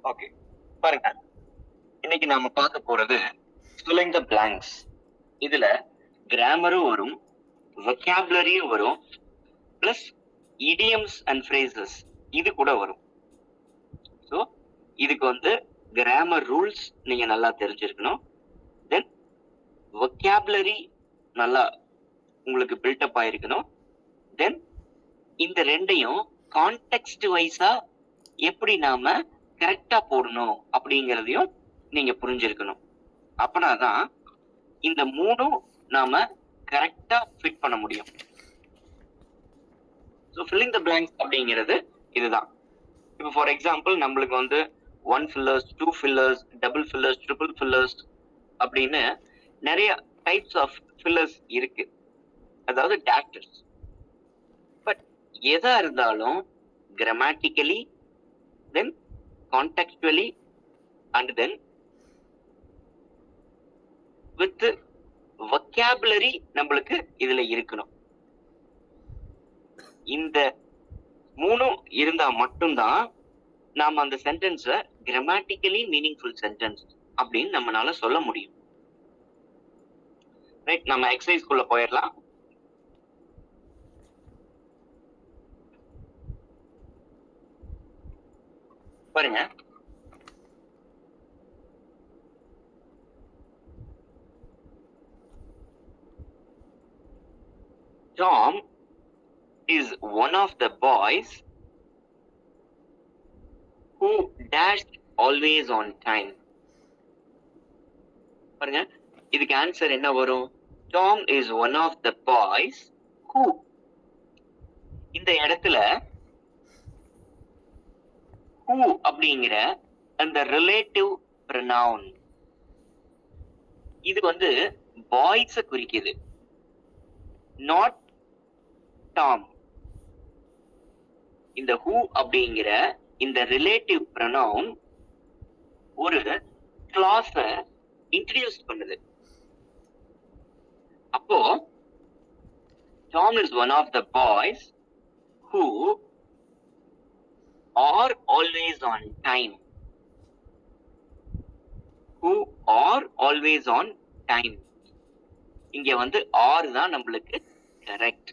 Okay, பாருங்க. இன்னைக்கு நாம பார்க்க போறது filling the blanks. இதுல கிராமரும் வரும், vocabularyயும் வரும், பிளஸ் idioms and phrases இது கூட வரும். ஸோ இதுக்கு கிராமர் ரூல்ஸ் நீங்க நல்லா தெரிஞ்சிருக்கணும். தென் vocabulary நல்லா உங்களுக்கு பில்டப் ஆயிருக்கணும். தென் இந்த ரெண்டையும் கான்டெக்ஸ்ட் வைஸா எப்படி நாம கரெக்டா போடணும் அப்படிங்கறதையும் நீங்க புரிஞ்சிருக்கணும். அப்பனாதான் இந்த மூணும் நாம கரெக்டா ஃபிட் பண்ண முடியும். ஸோ ஃபில்லிங் த பிளாங்க்ஸ் அப்படிங்கிறது இதுதான். இப்போ ஃபார் எக்ஸாம்பிள் நம்மளுக்கு 1 fillers, 2 fillers, double fillers, triple fillers அப்படின்னு நிறைய டைப்ஸ் ஆஃப் ஃபில்லர்ஸ் இருக்கு, அதாவது டேஷஸ். பட் எதா இருந்தாலும் grammatically, then contextually and then with vocabulary நம்மளுக்கு இதுல இருக்கணும். இந்த மூணும் இருந்தா மட்டும்தான் நாம அந்த சென்டென்ஸ கிராமட்டிக்கலி மீனிங்ஃபுல் சென்டென்ஸ் அப்படின்னு நம்மளால சொல்ல முடியும். ரைட், நம்ம எக்ஸசைஸ் குள்ள போயிடலாம். பாருங்க, Tom is one of the boys who dashed always on time. பாருங்க, இதுக்கு ஆன்சர் என்ன வரும்? Tom is one of the boys who. இந்த இடத்துல who அப்படிங்கிற அந்த ரிலேட்டிவ் ப்ரொனவுன் இது பாய்ஸ குறிக்குது, நாட் டாம். இந்த who அப்படிங்கிற இந்த ரிலேட்டிவ் ப்ரொனவுன் ஒரு கிளாஸ இன்ட்ரோடியூஸ் பண்ணுது. அப்போ Tom is one of the boys who are always on time. Who are always on time. இங்க are தான் நம்மளுக்கு கரெக்ட்.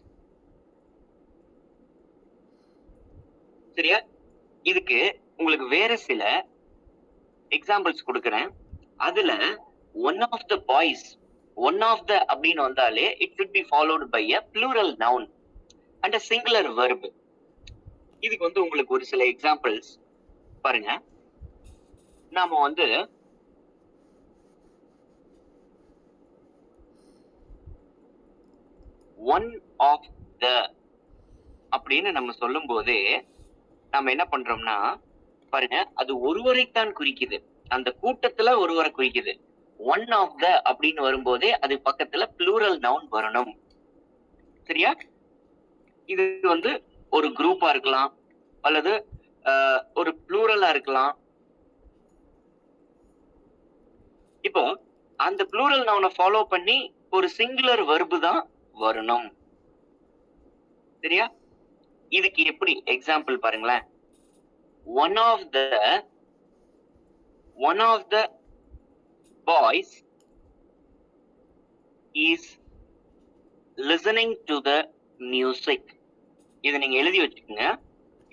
சரியா? இதுக்கு உங்களுக்கு வேற சில எக்ஸாம்பிள்ஸ் கொடுக்கிறேன். அதுல one of the boys, one of the அப்படின்னு வந்தாலே it should be followed by a plural noun and a singular verb. இதுக்கு உங்களுக்கு ஒரு சில எக்ஸாம்பிள்ஸ் பாருங்க. நாம ஒன் ஆஃப் த அப்படின்னு நம்ம சொல்லும் போதே நாம என்ன பண்றோம்னா, பாருங்க, அது ஒருவரைத்தான் குறிக்குது, அந்த கூட்டத்துல ஒருவரை குறிக்குது. ஒன் ஆஃப் த அப்படின்னு வரும்போதே அது பக்கத்துல ப்ளூரல் நவுன் வரணும். சரியா? இது ஒரு குரூப்பா இருக்கலாம், அல்லது ஒரு ப்ளூரலா இருக்கலாம். இப்போ அந்த ப்ளூரல் நவுனை ஃபாலோ பண்ணி ஒரு சிங்குலர் வெர்பு தான் வரணும். சரியா? இதுக்கு எப்படி எக்ஸாம்பிள் பாருங்களேன். One of the boys is listening to the music. இதை நீங்க எழுதி வச்சுக்கோங்க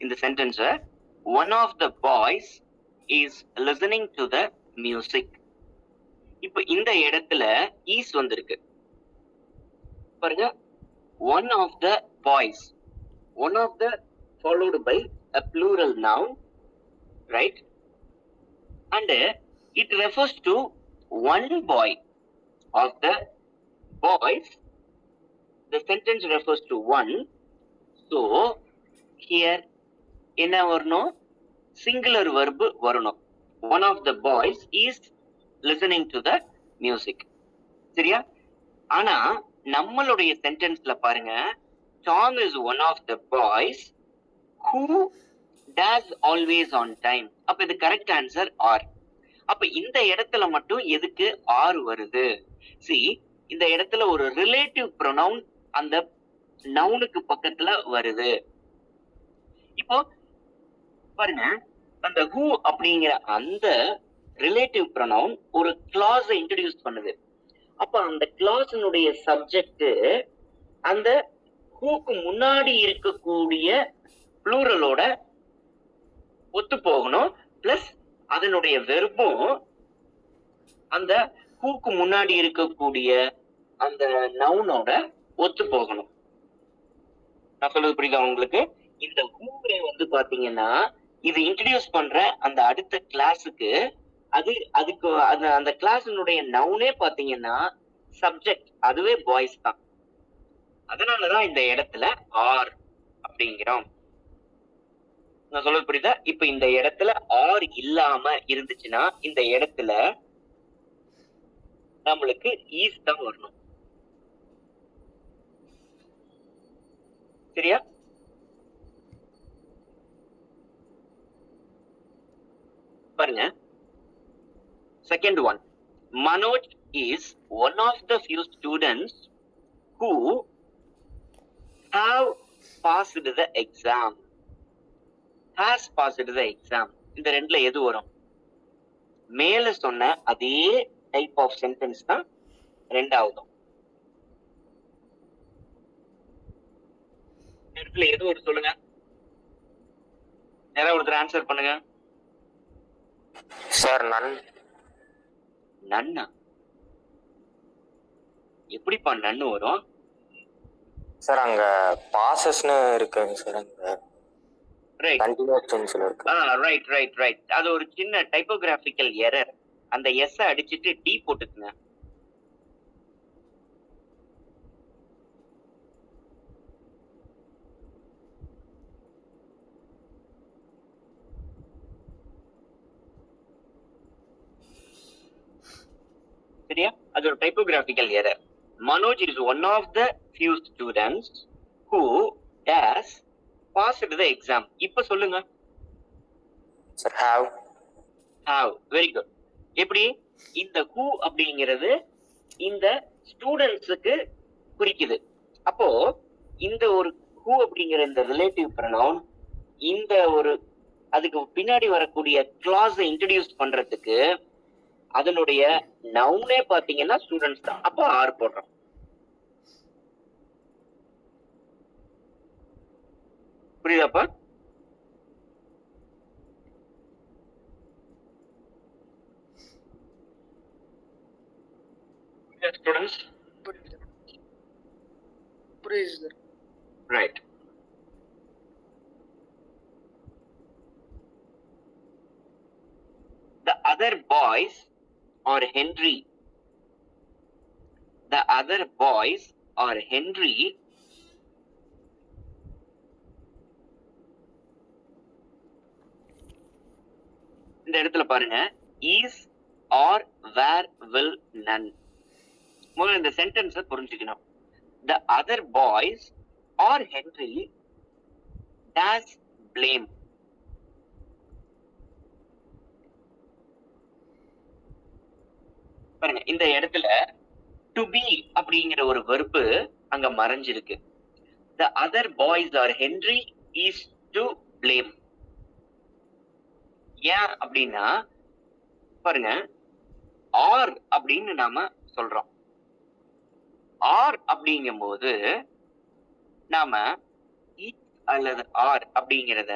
இந்த sentence. One of the boys is listening to the music. இப்ப இந்த இடத்துல ஈஸ் வந்திருக்கு பாருங்க. One of the boys, one of the followed by a plural noun, right? And it refers to one boy. Of the boys, the sentence refers to one. So here என்ன வரணும்? singular verb வரணும். One of the boys is listening to the music. சரியா? ஆனா நம்மளுடைய சென்டென்ஸ்ல பாருங்க, Tom is one of the boys who does always on time. அப்ப இது correct answer R. அப்ப இந்த இடத்துல மட்டும் எதுக்கு ஆர் வருது? See, இந்த இடத்துல ஒரு ரிலேட்டிவ் ப்ரொனவுன் அந்த நவுனுக்கு பக்கத்துல வருது. இப்போ பாருங்க, அந்த who அப்படிங்கிற அந்த ரிலேட்டிவ் ப்ரொனவுன் ஒரு கிளாஸை இன்ட்ரடியூஸ் பண்ணுது. அப்ப அந்த கிளாஸினுடைய சப்ஜெக்ட் அந்த whoக்கு முன்னாடி இருக்கக்கூடிய ப்ளூரலோட ஒத்து போகணும். பிளஸ் அதனுடைய வெர்பும் அந்த whoக்கு முன்னாடி இருக்கக்கூடிய அந்த நவுனோட ஒத்து போகணும். நான் சொல்றது புரியுதா உங்களுக்கு? இந்த whoவே வந்து பாத்தீங்கன்னா இது இன்ட்ரடியூஸ் பண்ற அந்த அடுத்த கிளாஸுக்கு அதுக்கு அந்த கிளாஸினுடைய நவுனே பாத்தீங்கன்னா சப்ஜெக்ட் அதுவே பாய்ஸ் தான். அதனாலதான் இந்த இடத்துல ஆர் அப்படிங்கிறோம். நான் சொல்றது புரியுதா? இப்ப இந்த இடத்துல ஆர் இல்லாம இருந்துச்சுன்னா இந்த இடத்துல நம்மளுக்கு ஈஸ் தான் வரணும். சரியா? பாருங்க, second one, Manoj is one of the few students who have passed the exam. Has passed the exam. இந்த ரெண்டுல எது வரும்? மேல சொன்ன அதே டைப் ஆஃப் சென்டென்ஸ் தான் ரெண்டாவதும். இடத்துல எது ஒரு சொல்லுங்க, யாராவது ஒருத்தர் ஆன்சர் பண்ணுங்க. சார் நன். நன்னா? எப்படிப்பா நன்னு வரும்? சார் அங்க பாசஸ்னு இருக்குங்க சார், அங்க ரைட் கண்டினியூஸ் டென்ஸ்ல இருக்கு. Right right right. அது ஒரு சின்ன டைப்போகிராபிக்கல் எரர். அந்த எஸ் அடிச்சிட்டு டி போட்டுக்குங்க. சரியா? அது ஒரு டைப்போகிராபிக்கல் error. Manoj is one of the few students who has passed the exam. இப்ப சொல்லுங்க. Sir have. have. very good. எப்படி? இந்த who அப்படிங்கிறது இந்த ஸ்டூடெண்ட்ஸுக்கு குறிக்குது. அப்போ இந்த ஒரு who அப்படிங்கிற இந்த ரிலேட்டிவ் ப்ரொனவுன் இந்த ஒரு அதுக்கு பின்னாடி வரக்கூடிய கிளாஸை இன்ட்ரடியூஸ் பண்றதுக்கு அதனுடைய நவுனே பாத்தீங்கன்னா ஸ்டூடெண்ட்ஸ் தான். அப்போ ஆர் போடுறோம். புரியுதாப்பா? ஸ்டூடெண்ட்ஸ் புரியுது. Right. The other boys are Henry. The other boys are Henry. இந்த இடத்துல பாருங்க, is or where will none. முதல்ல இந்த சென்டென்ஸை புரிஞ்சுக்கணும். The other boys are Henry dash blame. பாருங்க, இந்த இடத்துல டு பி அப்படிங்கிற ஒரு வெர்பு அங்க மறைஞ்சிருக்கு. The other boys are Henry is to blame. ஏன் அப்படின்னா பாருங்க, ஆர் அப்படின்னு நாம சொல்றோம். ஆர் அப்படிங்கும் போது நாம அல்லது ஆர் அப்படிங்கிறத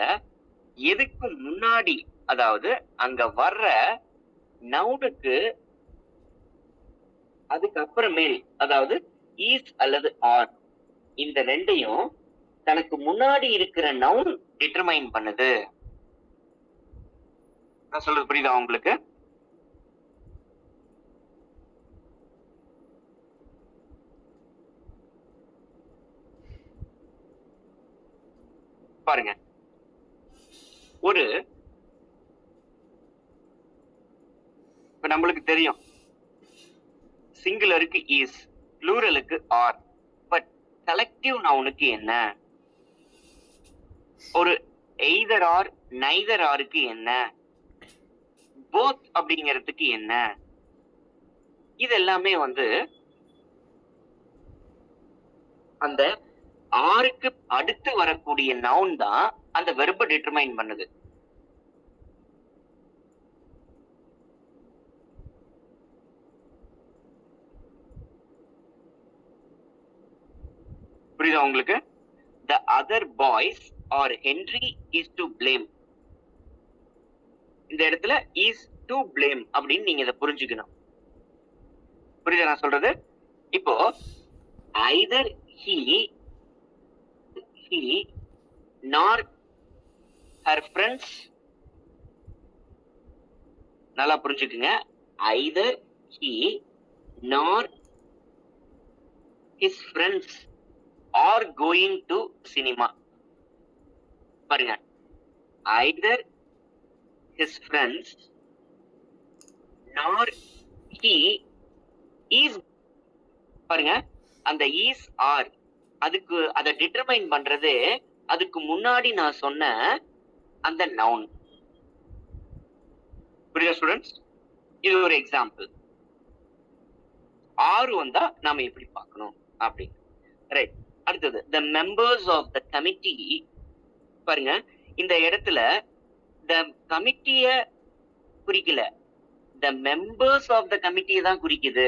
எதுக்கு முன்னாடி, அதாவது அங்க வர்ற நவுனுக்கு அதுக்கப்புறமேல், அதாவது ஈஸ் அல்லது ஆர், இந்த ரெண்டையும் தனக்கு முன்னாடி இருக்கிற நவுன் டிட்டர்மைன் பண்ணுது. நான் சொல்றது புரியுதா உங்களுக்கு? பாருங்க, ஒரு இப்ப நம்மளுக்கு தெரியும் சிங்குலருக்கு இஸ், ப்ளூரலுக்கு ஆர். பட் கலெக்டிவ் நவுனுக்கு என்ன? ஒரு எய்தர் ஆர், நைதர் ஆருக்கு என்ன? போத் அப்படிங்கிறதுக்கு என்ன? இது எல்லாமே வந்து அந்த ஆருக்கு அடுத்து வரக்கூடிய நவுன் தான் அந்த வெர்பை டிட்டர்மைன் பண்ணுது. புரியுதா உங்களுக்கு? The other boys or Henry is to blame. இந்த இடத்துல is to blame அப்படின்னு நீங்க இதை புரிஞ்சுக்கணும். புரியுதா நான் சொல்றது? இப்போ either he nor her friends, நல்லா புரிஞ்சுக்குங்க, either he nor his friends are going to cinema. பாருங்க, either his friends nor he is, பாருங்க அந்த is are அதுக்கு அதை டிட்டர்மைன் பண்றது அதுக்கு முன்னாடி நான் சொன்ன அந்த நவுன். புரியுதா ஸ்டூடெண்ட்ஸ்? இது ஒரு எக்ஸாம்பிள். ஆறு வந்தா நாம எப்படி பார்க்கணும் அப்படி. ரைட். அடுத்தது the members of the committee. பாருங்க இந்த இடத்துல the committee குறிக்கல, the members of the committee தான் குறிக்குது.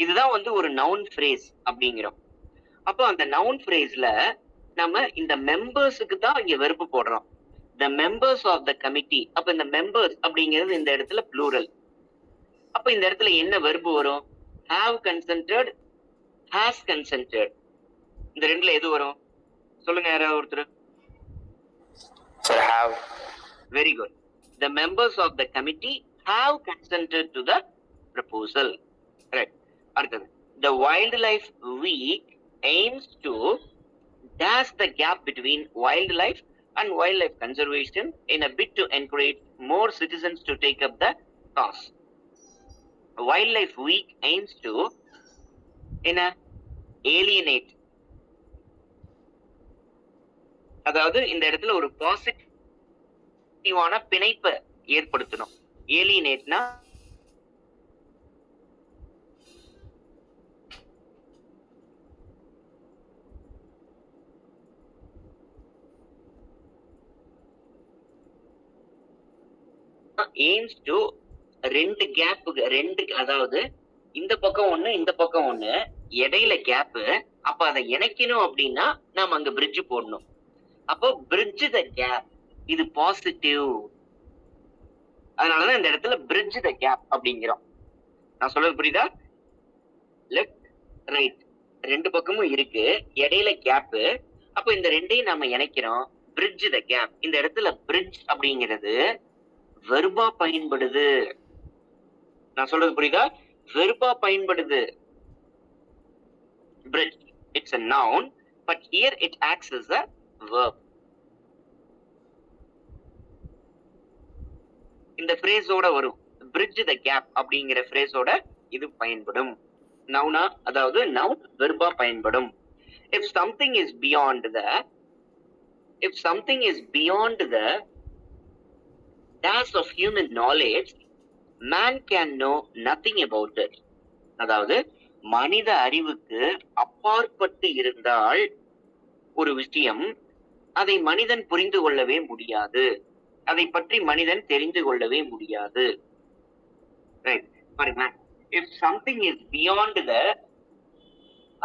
இதுதான் வந்து ஒரு நவுன் ஃப்ரேஸ் அப்படிங்கிறோம். அப்போ அந்த நவுன் ஃப்ரேஸ்ல நம்ம இந்த மெம்பர்ஸுக்கு தான் இங்க வெர்பு போடுறோம். the members of the committee. அப்ப இந்த members அப்படிங்கிறது இந்த இடத்துல ப்ளூரல். அப்ப இந்த இடத்துல என்ன வெர்பு வரும்? have consented, has consented. இந்த ரெண்டுல எது வரும் சொல்லுங்க யாராவது ஒருத்தர். Sir, have. Very good. The members of the committee have consented to the proposal. Right. அடுத்தது the wildlife week aims to dash the gap between wildlife and wildlife conservation in a bid to encourage more citizens to take up the cause. Wildlife week aims to alienate. அதாவது இந்த இடத்துல ஒரு பாசிட்டிவான பிணைப்பை ஏற்படுத்தணும். ஏலியனேட்னா aims to ரெண்டு கேப்புக்கு ரெண்டு, அதாவது இந்த பக்கம் ஒண்ணு இந்த பக்கம் ஒண்ணு, இடையில கேப்பு. அப்ப அதை இணைக்கணும் அப்படின்னா நாம அங்க பிரிட்ஜ் போடணும். அப்போ பிரிட்ஜ் த கேப், இது பாசிட்டிவ். அதனாலதான் இந்த இடத்துல பிரிட்ஜ் த கேப் அப்படிங்கிறோம். நான் சொல்றது புரியுதா? லெஃப்ட் ரைட் ரெண்டு பக்கமும் இருக்கு, இடையில கேப்பு. அப்ப இந்த ரெண்டையும் நாம இணைக்கிறோம், பிரிட்ஜ் த கேப். இந்த இடத்துல பிரிட்ஜ் அப்படிங்கிறது வெர்பா பயன்படுது. நான் சொல்றது புரியுதா? வெர்பா பயன்படுது. bridge, it's a noun, but here it acts as a verb. இந்த phrase-ஓட வரும், bridge the gap அப்படிங்கிற phrase-ஓட இது பயன்படும். நவுனா, அதாவது நவுன் வெர்பா பயன்படும். if something is beyond the dash of human knowledge, man can know nothing about it. அதாவது மனித அறிவுக்கு அப்பாற்பட்டு இருந்தால் ஒரு விஷயம், அதை மனிதன் புரிந்து கொள்ளவே முடியாது, அதை பற்றி மனிதன் தெரிந்து கொள்ளவே முடியாது. ரைட். பாருங்க, if something is beyond the,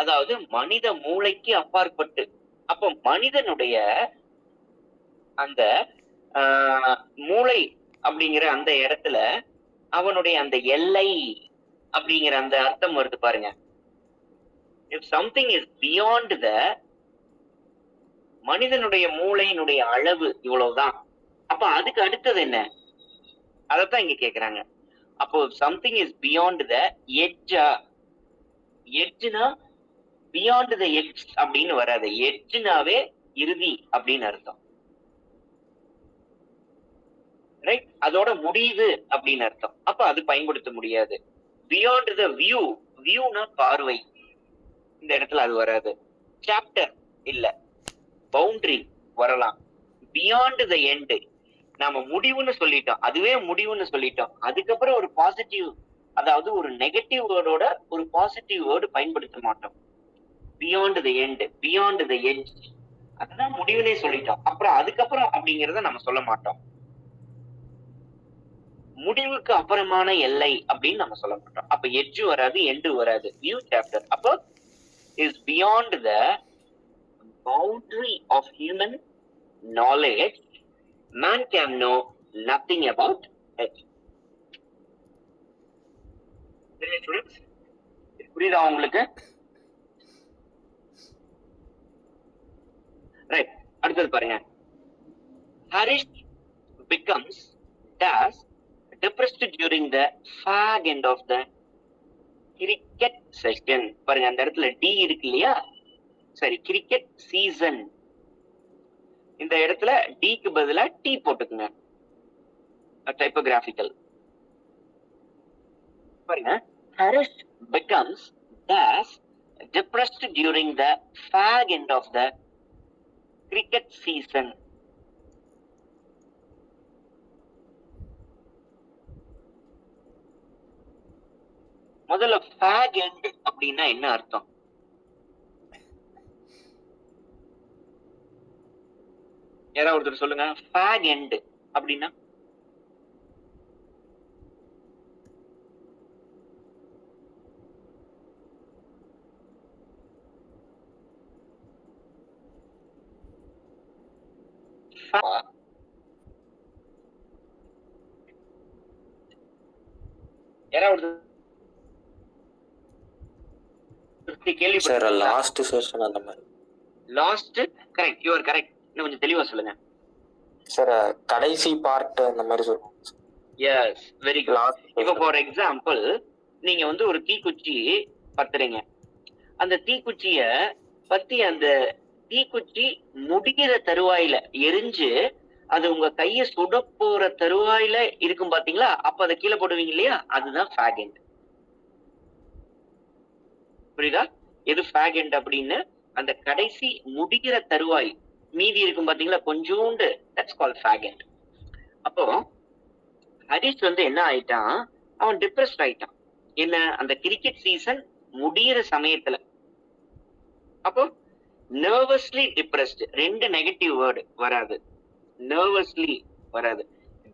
அதாவது மனித மூளைக்கு அப்பாற்பட்டு, அப்போ மனிதனுடைய அந்த மூளை அப்படிங்கிற அந்த இடத்துல அவனுடைய அந்த எல்லை அப்படிங்கிற அந்த அர்த்தம் வருது பாருங்க. if something is beyond the, மனிதனுடைய மூளையினுடைய அளவு இவ்வளவுதான். அப்ப அதுக்கு அடுத்தது என்ன, அதத்தான் இங்க கேக்குறாங்க. அப்போ something is beyond the edge, எட்ஜ்னா beyond the edge அப்படின்னு வராது, எட்ஜ்னாவே இறுதி அப்படின்னு அர்த்தம். ரைட், அதோட முடிவு அப்படின்னு அர்த்தம். அப்ப அது பயன்படுத்த முடியாது. பியாண்ட் த வியூ, வியூனா பார்வை, இந்த இடத்துல அது வராது. சாப்டர் இல்ல, பவுண்டரி வரலாம். பியாண்ட் த எண்ட், நாம முடிவுன்னு சொல்லிட்டோம், அதுவே முடிவுன்னு சொல்லிட்டோம். அதுக்கப்புறம் ஒரு பாசிட்டிவ், அதாவது ஒரு நெகட்டிவ் வேர்டோட ஒரு பாசிட்டிவ் வேர்டு பயன்படுத்த மாட்டோம். Beyond the end, beyond the edge, அதுதான் முடிவுனே சொல்லிட்டோம். அப்புறம் அதுக்கப்புறம் அப்படிங்கறத நம்ம சொல்ல மாட்டோம். முடிவுக்கு அப்புறமான எல்லை அப்படின்னு நம்ம சொல்ல மாட்டோம். அப்ப எட்ஜ் வராது, எண்டு வராது, வியூ சாப்டர். அப்போ is beyond the boundary of human knowledge. Man can know nothing about it. புரியுதா உங்களுக்கு? ரைட், அடுத்தது பாருங்க. Harish becomes dash depressed during the fag end of the cricket session. பாருங்க, அந்த இடத்துல டி இருக்கு இல்லையா? சரி, கிரிக்கெட் சீசன், இந்த இடத்துல டிக்கு பதிலா டி போட்டுக்குங்க. டைப்போகிராபிக்கல் பாருங்க. Harish becomes dash depressed during the fag end of the cricket season. முதல்ல fag end அப்படின்னா என்ன அர்த்தம்? யாராவது ஒருத்தர் சொல்லுங்க. fag end அப்படின்னா யாராவது சார் லாஸ்ட் செஷன் அந்த மாதிரி. Last correct, you are correct. இன்னும் கொஞ்சம் தெளிவா சொல்லுங்க சார். கடைசி பார்ட் அந்த மாதிரி சொல்லுங்க. Yes, very good. இப்போ ஃபார் எக்ஸாம்பிள், நீங்க வந்து ஒரு தீக்குச்சி பத்துறீங்க. அந்த தீக்குச்சிய பத்தி அந்த தீக்குச்சி முடிகிற தருவாயில எரிஞ்சு அது உங்க கைய சுட போற தருவாயில இருக்கும் பாத்தீங்களா? அப்ப அதை கீழே போடுவீங்க இல்லையா? அதுதான் fag end. புரியுதா? எது fag end அப்படின்னு? அந்த கடைசி முடிகிற தருவாய் மீதி இருக்கும் பாத்தீங்களா கொஞ்சோண்டு, தட்ஸ் கால்ட் fag end. அப்போ ஹரிஷ் வந்து என்ன ஆயிட்டான்? அவன் டிப்ரெஸ்ட் ஆயிட்டான். என்ன? அந்த கிரிக்கெட் சீசன் முடிகிற சமயத்துல. அப்போ நர்வஸ்லி டிப்ரெஸ்ட், ரெண்டு நெகட்டிவ் வேர்டு வராது. நர்வஸ்லி வராது.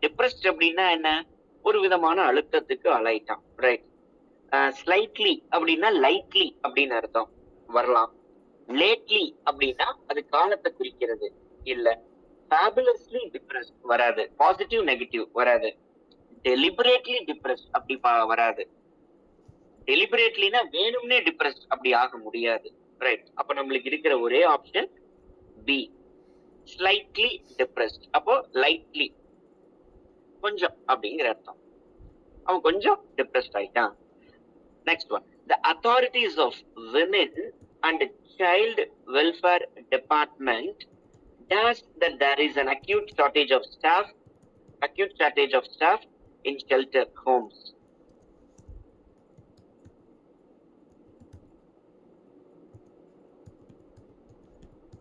டிப்ரெஸ்ட் அப்படின்னா என்ன? ஒரு விதமான அழுத்தத்துக்கு ஆளாயிட்டான். ரைட். ஸ்லைட்லி அப்படின்னா லைட்லி அப்படின்னு அர்த்தம் வரலாம். லேட்லி அப்படின்னா அது காலத்தை குறிக்கிறது இல்ல. ஃபேபுலஸ்லி டிப்ரெஸ்ட் வராது. பாசிட்டிவ் நெகட்டிவ் வராது. டெலிபரேட்லி டிப்ரெஸ்ட் அப்படி வராது. டெலிபரேட்லினா வேணும்னே டிப்ரெஸ்ட் அப்படி ஆக முடியாது. ரைட். அப்ப நம்மளுக்கு இருக்கிற ஒரே ஆப்ஷன் பி, ஸ்லைட்லி டிப்ரெஸ்ட். அப்போ லைட்லி கொஞ்சம் அப்படிங்கிற அர்த்தம். அவன் கொஞ்சம் டிப்ரெஸ்ட் ஆயிட்டான். Next one. The authorities of women and child welfare department dash that there is an acute shortage of staff in shelter homes.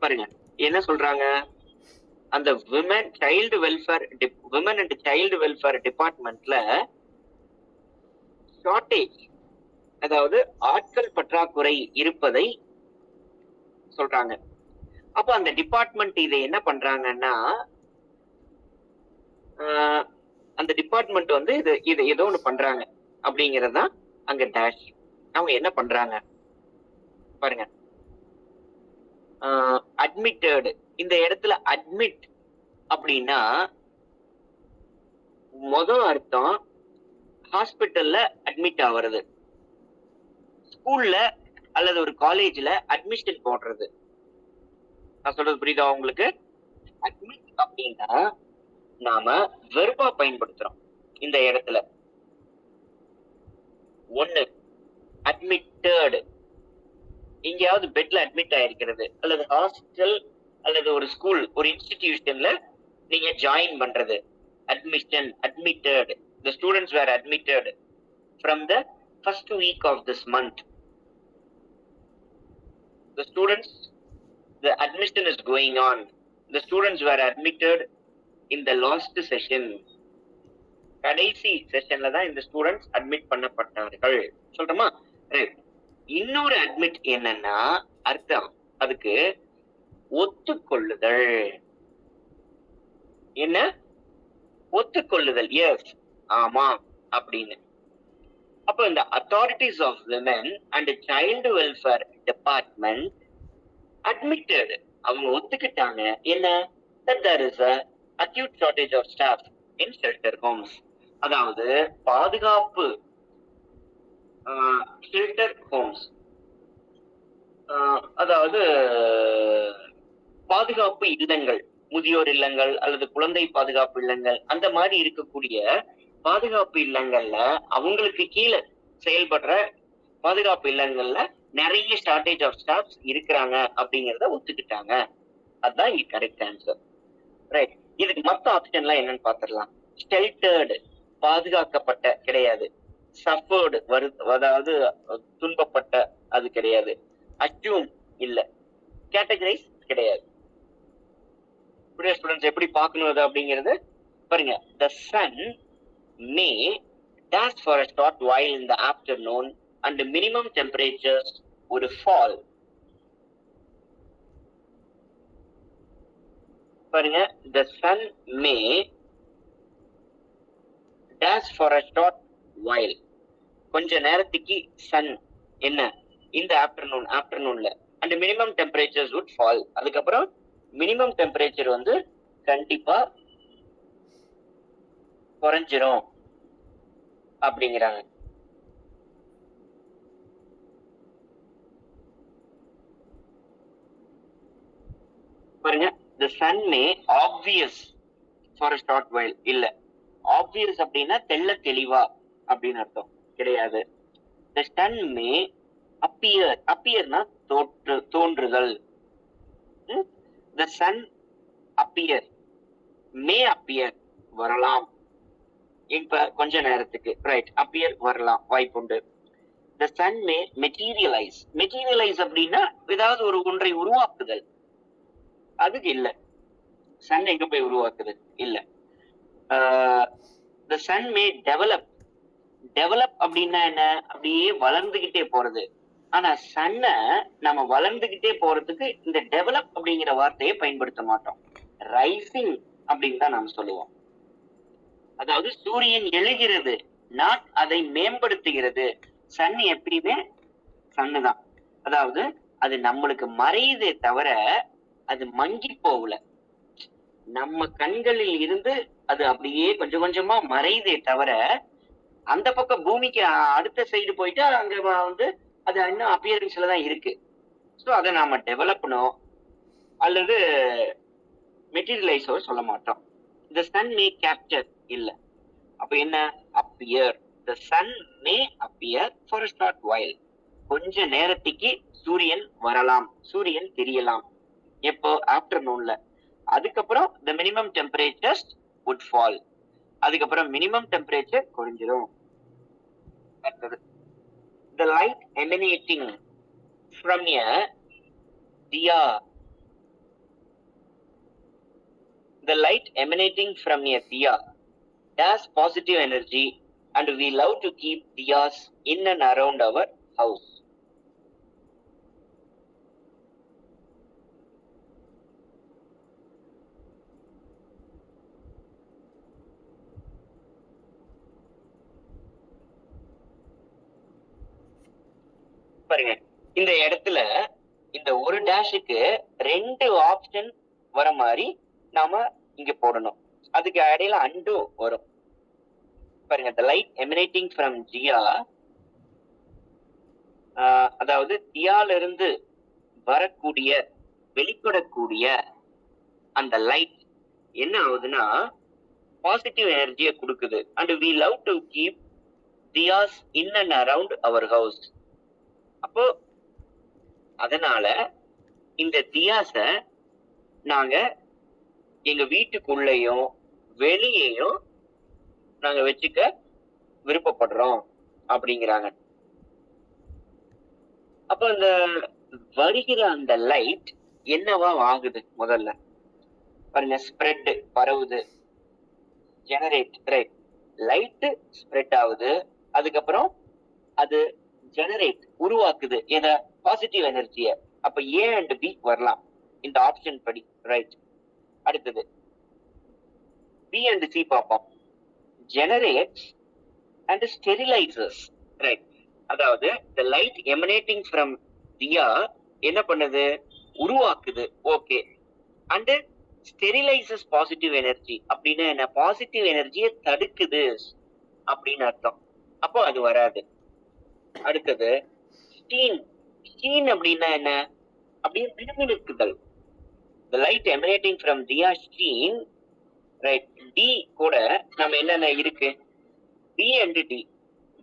பாருங்க என்ன சொல்றாங்க? அந்த விமன் அண்ட் சைல்டு வெல்ஃபேர் டிபார்ட்மெண்ட்ல ஷார்டேஜ், அதாவது ஆட்கள் பற்றாக்குறை இருப்பதை சொல்றாங்க. அப்ப அந்த டிபார்ட்மெண்ட் இதை என்ன பண்றாங்கன்னா, அந்த டிபார்ட்மெண்ட் வந்து இது ஏதோ ஒண்ணு பண்றாங்க அப்படிங்கறதுதான் அங்க டேஷ். அவங்க என்ன பண்றாங்க பாருங்க. அட்மிட்டட், இந்த இடத்துல அட்மிட் அப்படின்னா முதல் அர்த்தம் ஹாஸ்பிட்டல்ல அட்மிட் ஆகிறது, ஸ்கூல்ல அல்லது ஒரு காலேஜ்ல அட்மிஷன் போடுறது. நான் சொல்றது புரியுதா உங்களுக்கு? அட்மிட் அப்படின்னா நாம வெர்பா பயன்படுத்துறோம் இந்த இடத்துல. ஒண்ணு அட்மிட்டட், எங்கேயாவது பெட்ல அட்மிட் ஆயிருக்கிறது, அல்லது ஹாஸ்பிட்டல் அல்லது ஒரு ஸ்கூல், ஒரு இன்ஸ்டிடியூஷன்ல நீங்க ஜாயின் பண்றது. Admission, admitted. The students were admitted from the first week of this month. The admission is going on. The students were admitted in the last session. கடைசி செஷன்ல தான் இந்த ஸ்டூடெண்ட்ஸ் அட்மிட் பண்ணப்பட்டார்கள் சொல்றோமா? இன்னொரு அட்மிட் என்னன்னா அர்த்தம் அதுக்கு ஒத்துக்கொள்ளுதல். என்ன? ஒத்துக்கொள்ளுதல். எஸ், ஆமா அப்படின்னு. அப்போ இந்த authorities of women and child welfare department admitted, அவங்க ஒத்துக்கிட்டாங்க என்ன, that there is a acute shortage of staff in shelter homes. அதாவது பாதுகாப்பு ஷெல்டர் ஹோம்ஸ், அதாவது பாதுகாப்பு இல்லங்கள், முதியோர் இல்லங்கள் அல்லது குழந்தை பாதுகாப்பு இல்லங்கள், அந்த மாதிரி இருக்கக்கூடிய பாதுகாப்பு இல்லங்கள்ல அவங்களுக்கு கீழே செயல்படுற பாதுகாப்பு இல்லங்கள்ல நிறைய ஷார்டேஜ் ஆஃப் ஸ்டாஃப்ஸ் இருக்கிறாங்க அப்படிங்கறத ஒத்துக்கிட்டாங்க. அதுதான் இங்க கரெக்ட் ஆன்சர். ரைட். இதுக்கு மொத்த ஆப்ஷன்லாம் என்னன்னு பாத்திரலாம். ஷெல்டர்டு பாதுகாக்கப்பட்ட கிடையாது, சஃபர்டு அதாவது துன்பப்பட்ட அது கிடையாது, அச்சூம் இல்ல, கேட்டகரைஸ் கிடையாது. ஸ்டூடெண்ட்ஸ் எப்படி பார்க்கணும் அது அப்படிங்கிறது பாருங்க. The sun may dash for a short while in the afternoon and the minimum temperatures would fall. பாருங்க, the sun may dash for a short while, கொஞ்ச நேரத்துக்கு சன் என்ன இந்த ஆஃப்டர்நூன்ல and minimum temperatures would fall. அதுக்கப்புறம் minimum temperature வந்து கண்டிப்பா குறைஞ்சிரும் அப்படிங்கிறாங்க. பாருங்க, the sun may obvious for a short while இல்ல, obvious அப்படின்னா தெள்ள தெளிவா அப்படின்னு அர்த்தம் கிடையாது. the sun may appearனா தோன்றுதல். the sun appear, may appear வரலாம், இப்ப கொஞ்ச நேரத்துக்கு, ரைட், appear வரலாம் வாய்ப்புண்டு. the sun may materialize அப்படின்னா ஏதாவது ஒரு ஒன்றை உருவாக்குதல், அதுக்கு இல்ல. சன் எங்க போய் உருவாக்குது இல்ல. the sun may develop அப்படின்னா என்ன, அப்படியே வளர்ந்துகிட்டே போறது. ஆனா சன்ன நம்ம வளர்ந்துகிட்டே போறதுக்கு இந்த டெவலப் அப்படிங்கிற வார்த்தையை பயன்படுத்த மாட்டோம், ரைசிங் அப்படின்னு தான் நாம் சொல்லுவோம். அதாவது சூரியன் எழுகிறது, நாட் அதை மேம்படுத்துகிறது. சன் எப்படியுமே சன்னு தான், அதாவது அது நம்மளுக்கு மறையுதே தவிர அது மங்கி போகல. நம்ம கண்களில் இருந்து அது அப்படியே கொஞ்சம் கொஞ்சமா மறையுதே தவிர அந்த பக்கம் பூமிக்கு அடுத்த சைடு போயிட்டு அங்க வந்து அது இன்னும் அப்பியரன்ஸ்ல தான் இருக்கு. ஸோ அதை நாம டெவலப்னோ அல்லது மெட்டீரியலைஸோ சொல்ல மாட்டோம். the sun may capture இல்ல, அப்ப என்ன, appear. the sun may appear for a short while, கொஞ்ச நேரத்துக்கு சூரியன் வரலாம், சூரியன் தெரியலாம். எப்போ, ஆஃப்டர்நூன்ல. அதுக்கப்புறம் the minimum temperatures would fall, அதுக்கப்புறம் மினிமம் டெம்பரேச்சர் குறைஞ்சிரும். அடுத்தது, the light emanating from a diya, the light emanating from a diya has positive energy and we love to keep diyas in and around our house. பாருங்க, இந்த இடத்துல இந்த ஒரு டேஷுக்கு 2 option வர மாதிரி நாம இங்க போடணும், அதுக்கு இடையில அண்டு வரும். பாருங்க, the light emanating from diya, அதாவது தியால இருந்து வரக்கூடிய வெளிப்படக்கூடிய அந்த லைட் என்ன ஆகுதுன்னா பாசிட்டிவ் எனர்ஜியை கொடுக்குது. and we love to keep diyas in and around our house. அப்போ அதனால இந்த தியாச நாங்க எங்க வீட்டுக்குள்ளேயும் வெளியேயும் நாங்க வச்சுக்க விருப்பப்படுறோம் அப்படிங்கிறாங்க. அப்ப அந்த வருகிற அந்த லைட் என்னவா ஆகுது, முதல்ல பாருங்க, ஸ்ப்ரெட் பரவுது, ஜெனரேட், ரைட், லைட் ஸ்ப்ரெட் ஆகுது, அதுக்கப்புறம் அது ஜெனரேட் உருவாக்குது எத, பாசிட்டிவ் எனர்ஜிய. அப்ப ஏ அண்ட் பி வரலாம் இந்த ஆப்ஷன் படி, ரைட். அடுத்தது பி அண்ட் சி பார்ப்போம். Generates and sterilisers right. அதாவது the light emanating from diya என்ன பண்ணுது, உருவாக்குது. Okay. And sterilises positive energy அப்படின்னா என்ன, பாசிட்டிவ் எனர்ஜியை தடுக்குது அப்படின்னு அர்த்தம். அப்போ அது வராது. அடுத்தது ஸ்டீன். ஸ்டீன் அப்படின்னா என்ன, அப்படியே மினுமினுக்குதல். the light emanating from diya steam. Right. D கூட நம்ம என்னென்ன இருக்கு, D and D.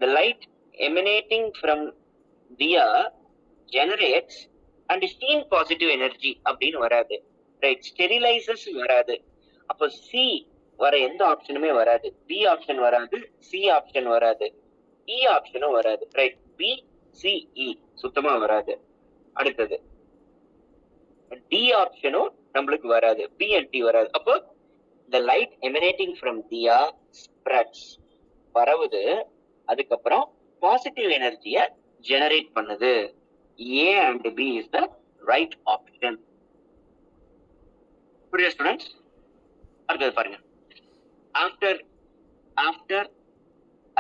the light emanating from diya generates and steam positive energy அப்படின்னு வராது. ரைட். ஸ்டெரிலைசஸ் வராது. அப்போ சி வர எந்த ஆப்ஷனுமே வராது. பி ஆப்ஷன் வராது, சி ஆப்ஷன் வராது, இ ஆப்ஷனும் வராது. ரைட். பி சி இ சுத்தமா வராது. அடுத்தது டி ஆப்ஷனும் நம்மளுக்கு வராது, பி அண்ட் டி வராது. அப்போ the light emanating from Diya spreads பரவுது, அதுக்கப்புறம் பாசிட்டிவ் எனர்ஜியை ஜெனரேட் பண்ணுது. A and B is the right option. புரியுதா ஸ்டூடெண்ட்ஸ்? அடுத்தது பாருங்க. After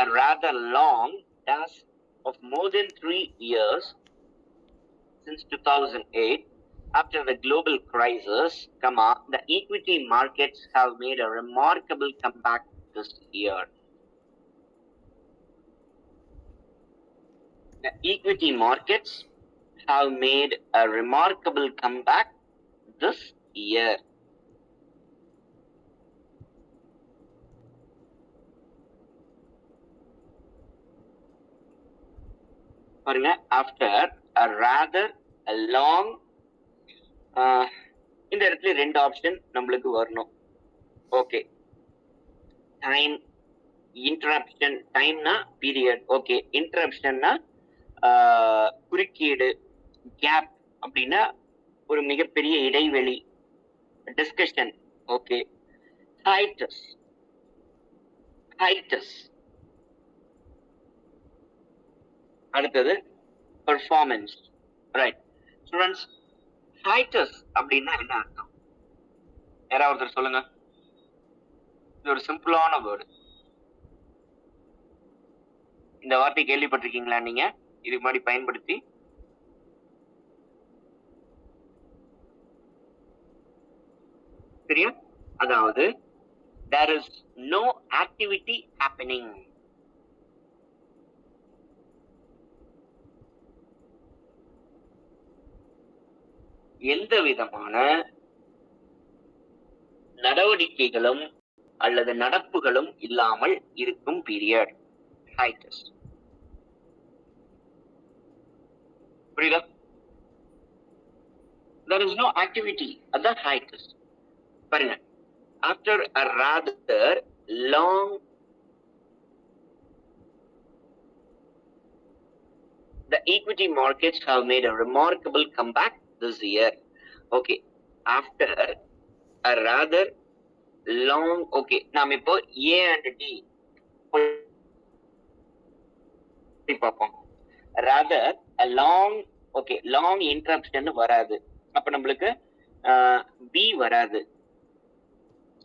a rather long dash of more than 3 years since 2008, after the global crisis, the equity markets have made a remarkable comeback this year. The equity markets have made a remarkable comeback this year. பாருங்க, after a rather a long, இந்த இடத்துல ரெண்டு option நம்மளுக்கு வரணும். Okay. Time interruption, டைம்னா period, okay. இன்டரப்ஷன்னா குறுக்கீடு, gap அப்படின்னா ஒரு மிகப்பெரிய இடைவெளி, டிஸ்கஷன், ஓகே. Hiatus, hiatus. அடுத்தது பெர்ஃபார்மன்ஸ். ரைட் ஸ்டூடெண்ட்ஸ், ஹைட்டஸ் அப்படின்னா என்ன அர்த்தம், யாராவது ஒருத்தர் சொல்லுங்க. இது ஒரு சிம்பிளான வேர்டு. இந்த வார்த்தை கேள்விப்பட்டிருக்கீங்களா நீங்க இதுக்கு முன்னாடி பயன்படுத்தி? சரியா? அதாவது there is no activity happening. எந்த விதமான நடவடிக்கைகளும் அல்லது நடப்புகளும் இல்லாமல் இருக்கும் பீரியட் ஹைட்டஸ். புரியுதா? there is no activity, அதான் ஹைட்டஸ். பாருங்க, after a rather long the equity markets have made a remarkable comeback this year. Okay, after a rather long, okay, நாம் இப்போ A and D பார்ப்போம். rather a long, okay, long interruption வராது, அப்ப நம்மளுக்கு B வராது.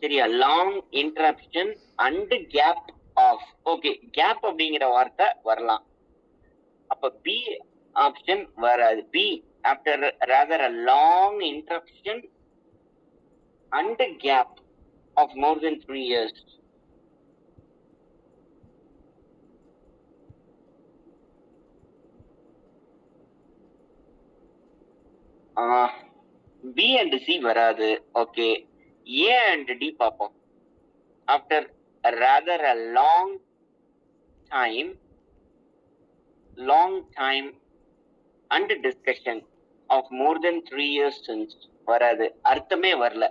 சரியா? Long interruption and gap of, okay. Gap அப்படிங்கிற வார்த்தை வரலாம், அப்ப பி ஆப்ஷன் வராது. B after rather a long interruption and gap of more than 3 years. B and C வராது. ஓகே, A and D பார்ப்போம். after a rather a long time and discussion of more than 3 years since வராது, அர்த்தமே வரல.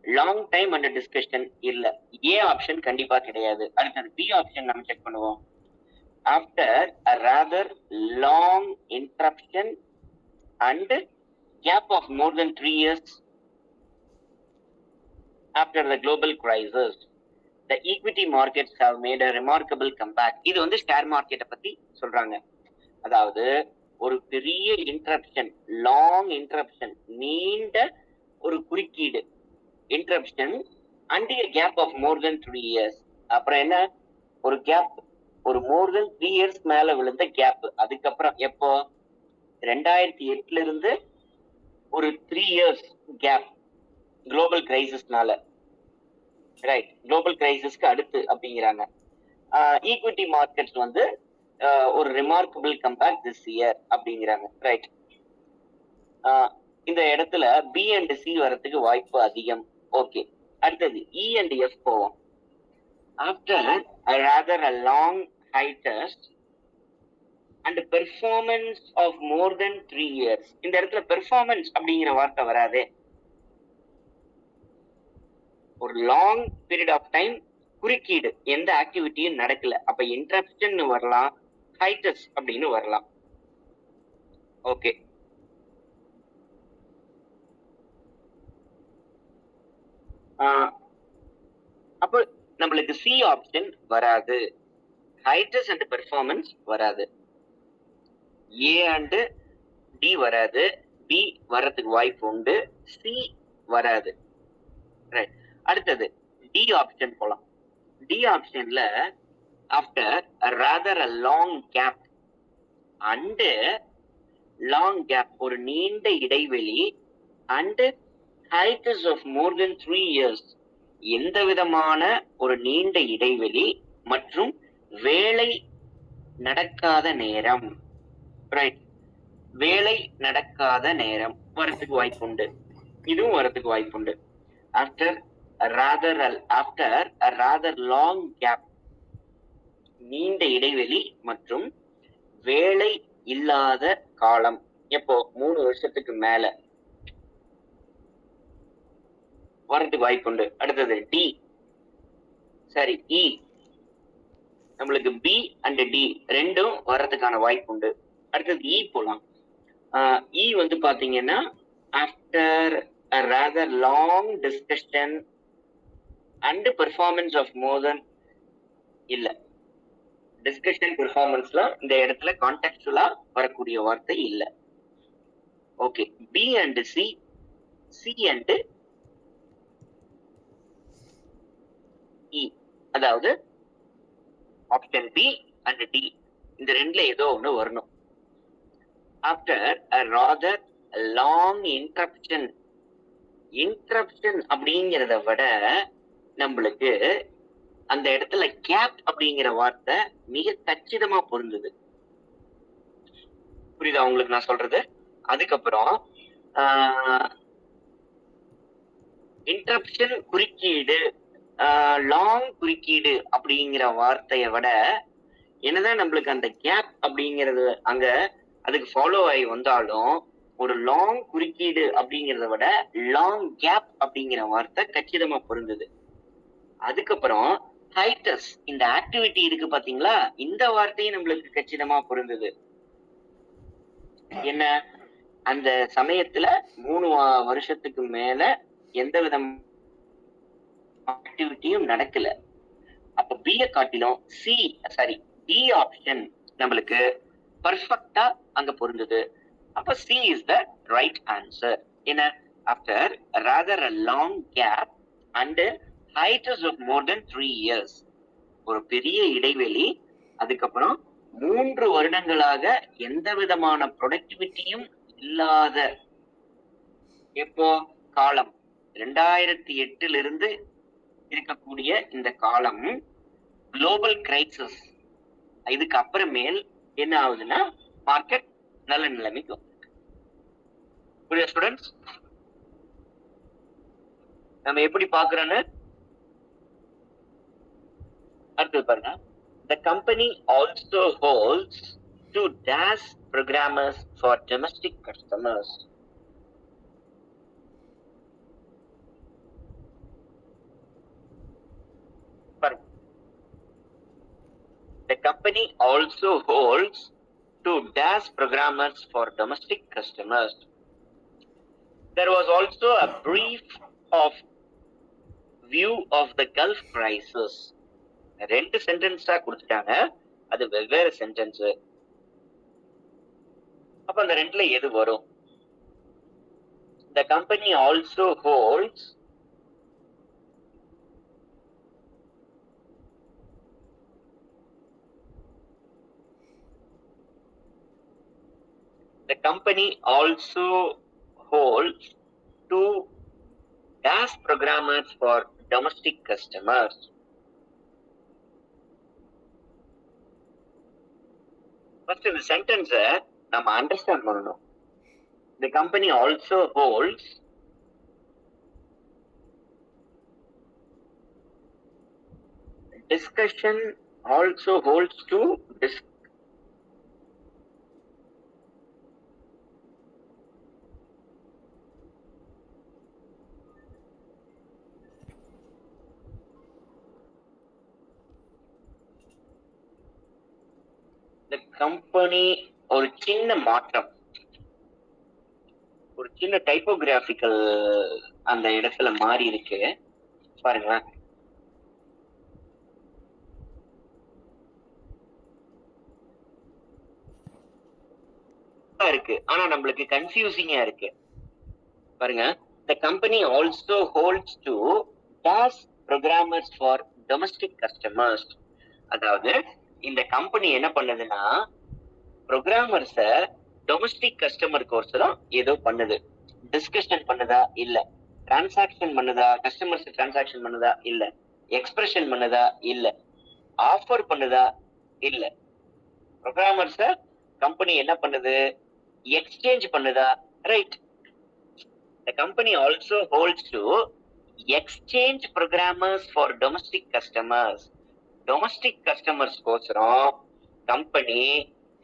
Long time and discussion இல்ல, A option கண்டிப்பா கிடையாது. அடுத்தது B option நம்ம செக் பண்ணுவோம். After a rather long interruption and gap of more than 3 years after the global crisis, the equity markets have made a remarkable comeback. இது வந்து share மார்க்கெட்டை பத்தி சொல்றாங்க. அதாவது ஒரு பெரிய இன்டரப்ஷன், லாங் இன்டரப்ஷன், நீண்ட ஒரு குறுக்கீடு, interruption and a gap of more than 3 years. அப்புறம் என்ன, ஒரு கேப் ஒரு மோர் தென் 3 இயர்ஸ் மேல விழுந்த கேப். அதுக்கப்புறம் எப்போ 2008 இருந்து ஒரு 3 இயர்ஸ் கேப் குளோபல் கிரைசிஸ்னால, ரைட், குளோபல் கிரைசிஸ்க்கு அடுத்து அப்படிங்கிறாங்க. ஈக்விட்டி மார்க்கெட்ஸ் வந்து ஒரு ரிமார்க்கபிள் கம்பேர் திஸ் இயர் அப்படிங்கிறாங்க, ரைட். இந்த இடத்துல பி அண்ட் சி வரதுக்கு வாய்ப்பு அதிகம். ஓகே, அடுத்தது இ அண்ட் எஃப் போவோம். After rather a long high test and performance of more than 3 years. இந்த இடத்துல பெர்ஃபார்மன்ஸ் அப்படிங்கிற வார்த்தை வராதே. ஒரு லாங் பீரியட் ஆஃப் டைம் குறுக்கீடு, எந்த ஆக்டிவிட்டியும் நடக்கல, அப்ப இன்டரப்ஷன் வரலாம், ஹைட்டஸ் அப்படின்னு வரலாம். ஓகே, அப்போ நம்மளுக்கு சி ஆப்ஷன் வராது, ஹைட்டஸ் அண்ட் பெர்ஃபார்மன்ஸ் வராது, ஏ அண்ட் டி வராது, பி வர்றதுக்கு வாய்ப்பு உண்டு, சி வராது, ரைட். அடுத்தது டி ஆப்ஷன் போலாம். டி ஆப்ஷன்ல after rather a long gap and long gap, ஒரு நீண்ட இடைவெளி, and hiatus of more than 3 years, எந்த விதமான ஒரு நீண்ட இடைவெளி மற்றும் வேலை நடக்காத நேரம், ரைட், வேலை நடக்காத நேரம் வரத்துக்கு வாய்ப்புண்டு, இதுவும் வரத்துக்கு வாய்ப்புண்டு. After a rather long gap, நீண்ட இடைவெளி மற்றும் வேலை இல்லாத காலம், எப்போ 3 வருஷத்துக்கு மேல வரதுக்கு வாய்ப்புண்டு. அடுத்தது டி, சரி, இ, நம்மளுக்கு பி அண்ட் டி ரெண்டும் வர்றதுக்கான வாய்ப்புண்டு. அடுத்தது இ போலாம். இ வந்து பாத்தீங்கன்னா after a rather long discussion and performance of more than, இல்ல, டிஸ்கஷன் பெர்ஃபார்மன்ஸ்லாம் இந்த இடத்துல கான்டெக்சுவலா வரக்கூடிய வார்த்தை இல்ல. Okay, B and C, C and E, அதாவது ஆப்ஷன் பி அண்ட் டி, இந்த ரெண்டுல ஏதோ ஒண்ணு வரணும். After a rather long interruption, interruption அப்படிங்கிறத விட நம்மளுக்கு அந்த இடத்துல கேப் அப்படிங்கிற வார்த்தை மிக கச்சிதமா பொருந்தது. புரியுதா உங்களுக்கு நான் சொல்றது? அதுக்கப்புறம் இன்டரப்ஷன் குறுக்கீடு, லாங் குறுக்கீடு அப்படிங்கிற வார்த்தையை விட என்னதான் நம்மளுக்கு அந்த கேப் அப்படிங்கிறது அங்க அதுக்கு ஃபாலோ ஆகி வந்தாலும் ஒரு லாங் குறுக்கீடு அப்படிங்கிறத விட லாங் கேப் அப்படிங்கிற வார்த்தை கச்சிதமா பொருந்தது. அதுக்கப்புறம் ஹைட்டஸ், இந்த ஆக்டிவிட்டி இருக்கு பாத்தீங்களா, இந்த வார்த்தையும் நம்மளுக்கு கச்சிதமா பொருந்தது. என்ன, அந்த சமயத்துல 3 வருஷத்துக்கு மேல எந்த விதம் ஆக்டிவிட்டியும் நடக்கல. அப்ப பி காட்டிலும் சி, சாரி, டி ஆப்ஷன் நம்மளுக்கு பர்ஃபெக்டா அங்க பொருந்தது. அப்ப C is the right answer. என்ன, after rather a long gap and hiatus of more than 3 years, ஒரு பெரிய இடைவெளி, அதுக்கப்புறம் 3 வருடங்களாக எந்த விதமான ப்ரொடக்டிவிட்டியும் இல்லாத எப்போ காலம், 2008 இருந்து இருக்கக்கூடிய இந்த காலம் குளோபல் கிரைசிஸ், இதுக்கு அப்புறமேல் என்ன ஆகுதுன்னா மார்க்கெட் நல்ல நிலைமைக்கு. புரியுதா ஸ்டூடெண்ட்ஸ்? நம்ம எப்படி பாக்குறோன்னு அடுத்தது பாருங்க. The company also holds 2 DaaS programmers for domestic customers. பாருங்க. The company also holds 2 DaaS programmers for domestic customers. There was also a brief of view of the Gulf crisis. 2 சென்டென்ஸா கொடுத்துட்டாங்க, அது வெவ்வேறு சென்டென்ஸ். அப்ப அந்த ரெண்டுல எது வரும்? The company also holds company also holds two DaaS programmers for domestic customers. First இந்த sentence நம்ம understand பண்ணணும். The company also holds discussion also holds to the company ஒரு சின்ன மாற்றம், ஒரு சின்ன டைப்போகிராபிக்கல் அந்த இடத்துல மாறி இருக்கு பாருங்களேன். இருக்கு ஆனா நம்மளுக்கு கன்ஃபியூசிங்கா இருக்கு பாருங்க. The company also holds to DaaS programmers for domestic customers. அதாவது இந்த கம்பெனி என்ன பண்ணுதுன்னா ப்ரோக்ராமர்ஸ டொமஸ்டிக் கஸ்டமர் கோர்ஸ் தான் ஏதோ பண்ணுது. டிஸ்கஷன் பண்ணுதா இல்ல, டிரான்சாக்ஷன் பண்ணுதா, கஸ்டமர்ஸ் டிரான்சாக்ஷன் பண்ணுதா இல்ல, எக்ஸ்பிரஷன் பண்ணுதா இல்ல, ஆஃபர் பண்ணுதா இல்ல. ப்ரோக்ராமர்ஸ கம்பெனி என்ன பண்ணுது, எக்ஸ்சேஞ்ச் பண்ணுதா, right. The company also holds to exchange programmers for domestic customers. Domestic customers கோசரம் கம்பெனி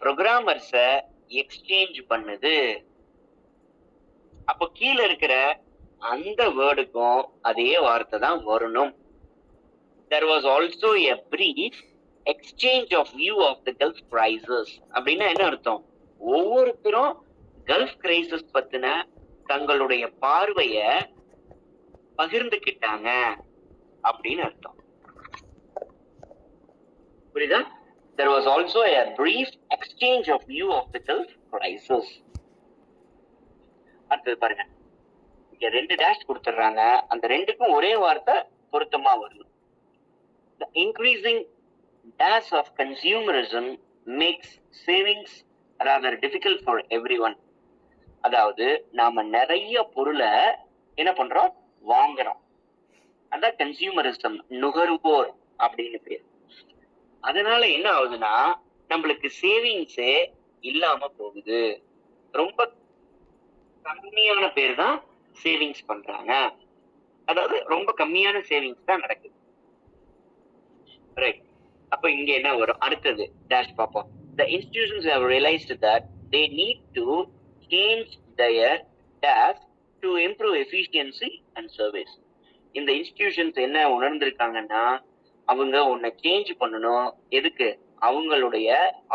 ப்ரோக்ராமர்ஸ எக்ஸ்சேஞ்ச் பண்ணுது. அப்போ கீழே இருக்கிற அந்த வேர்டுக்கும் அதே வார்த்தை தான் வரணும். There was also a brief exchange of view of the Gulf crisis. அப்படின்னா என்ன அர்த்தம்? ஒவ்வொருத்தரும் கல்ஃப் கிரைசிஸ் பத்தின தங்களுடைய பார்வைய பகிர்ந்துக்கிட்டாங்க அப்படின்னு அர்த்தம். புரியுதா? There was also a brief exchange of view of the Gulf crisis. அடுத்தது பாருங்க, இங்க 2 டேஷ் கொடுத்துடுறாங்க, அந்த ரெண்டுக்கும் ஒரே வார்த்தை பொருத்தமா வரணும். The increasing dash of consumerism makes savings rather difficult for everyone. அதாவது நாம நிறைய பொருளை என்ன பண்றோம், வாங்குறோம். அதான் கன்சியூமரிசம், நுகர்வோர் அப்படின்னு பேர். அதனால என்ன ஆகுதுன்னா நம்மளுக்கு சேவிங்ஸே இல்லாம போகுது. ரொம்ப கம்மியான பேர் தான் சேவிங்ஸ் பண்றாங்க, அதாவது ரொம்ப கம்மியான சேவிங்ஸ் தான் நடக்குது, ரைட். அப்ப இங்க என்ன வரும், அடுத்தது டேஷ் பார்ப்போம். The institutions have realized that they need to change their dash to improve efficiency and service. இந்த இன்ஸ்டிடியூஷன்ஸ் என்ன உணர்ந்திருக்காங்கன்னா அவங்க உன்னை சேஞ்ச் பண்ணணும். எதுக்கு? அவங்களுடைய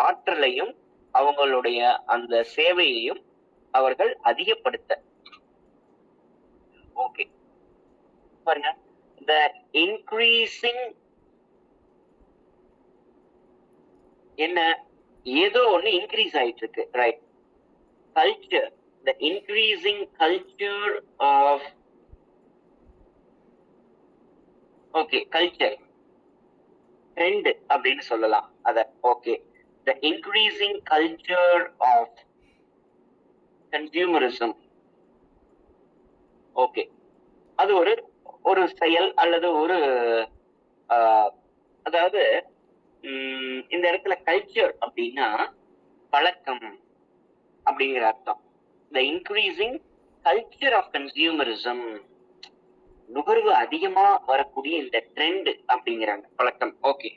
ஆற்றலையும் அவங்களுடைய அந்த சேவையையும் அவர்கள் அதிகப்படுத்த. ஓகே பாருங்க, the increasing என்ன, ஏதோ ஒண்ணு இன்க்ரீஸ் ஆயிட்டு இருக்கு, right. Culture, the increasing culture of, okay culture trend அப்படின்னு சொல்லலாம் அத. Okay, the increasing culture of consumerism. Okay, அது ஒரு செயல் அல்லது ஒரு அதாவது இந்த இடத்துல கல்ச்சர் அப்படின்னா பழக்கம் அப்படிங்கிற அர்த்தம். The increasing culture of consumerism, நுகர்வு அதிகமா வரக்கூடிய இந்த ட்ரெண்ட் அப்படிங்கிறாங்க, பழக்கம். Okay,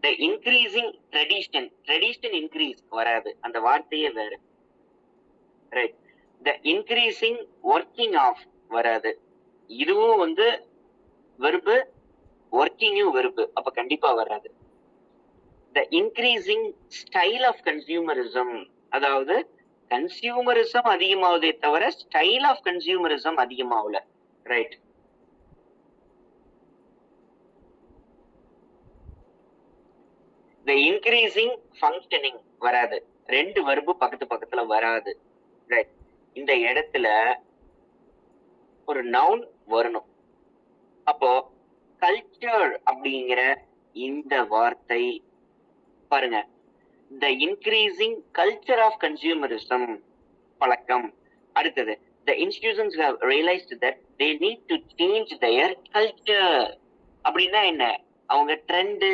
the increasing tradition, tradition increase வராது, அந்த வார்த்தையே வேற, right. the increasing working of வராது, இதுவும் வெர்பு, ஒர்க்கிங்கும் வெர்பு, அப்ப கண்டிப்பா வராது. the increasing style of consumerism, அதாவது கன்சியூமரிசம் அதிகமாவதே தவிர ஸ்டைல் ஆஃப் கன்சியூமரிசம் அதிகமாகல, ரைட். the increasing functioning வராது, 2 வெர்பு பக்கத்துல வராது, ரைட். இந்த இடத்துல ஒரு நவுன் வரணும். அப்போ கல்ச்சர் அப்படிங்கிற இந்த வார்த்தை பாருங்க, the increasing culture of consumerism, பழக்கம். அடுத்தது, the institutions have realized that they need to change their culture. அப்படின்னா என்ன? அவங்க ட்ரெண்டு.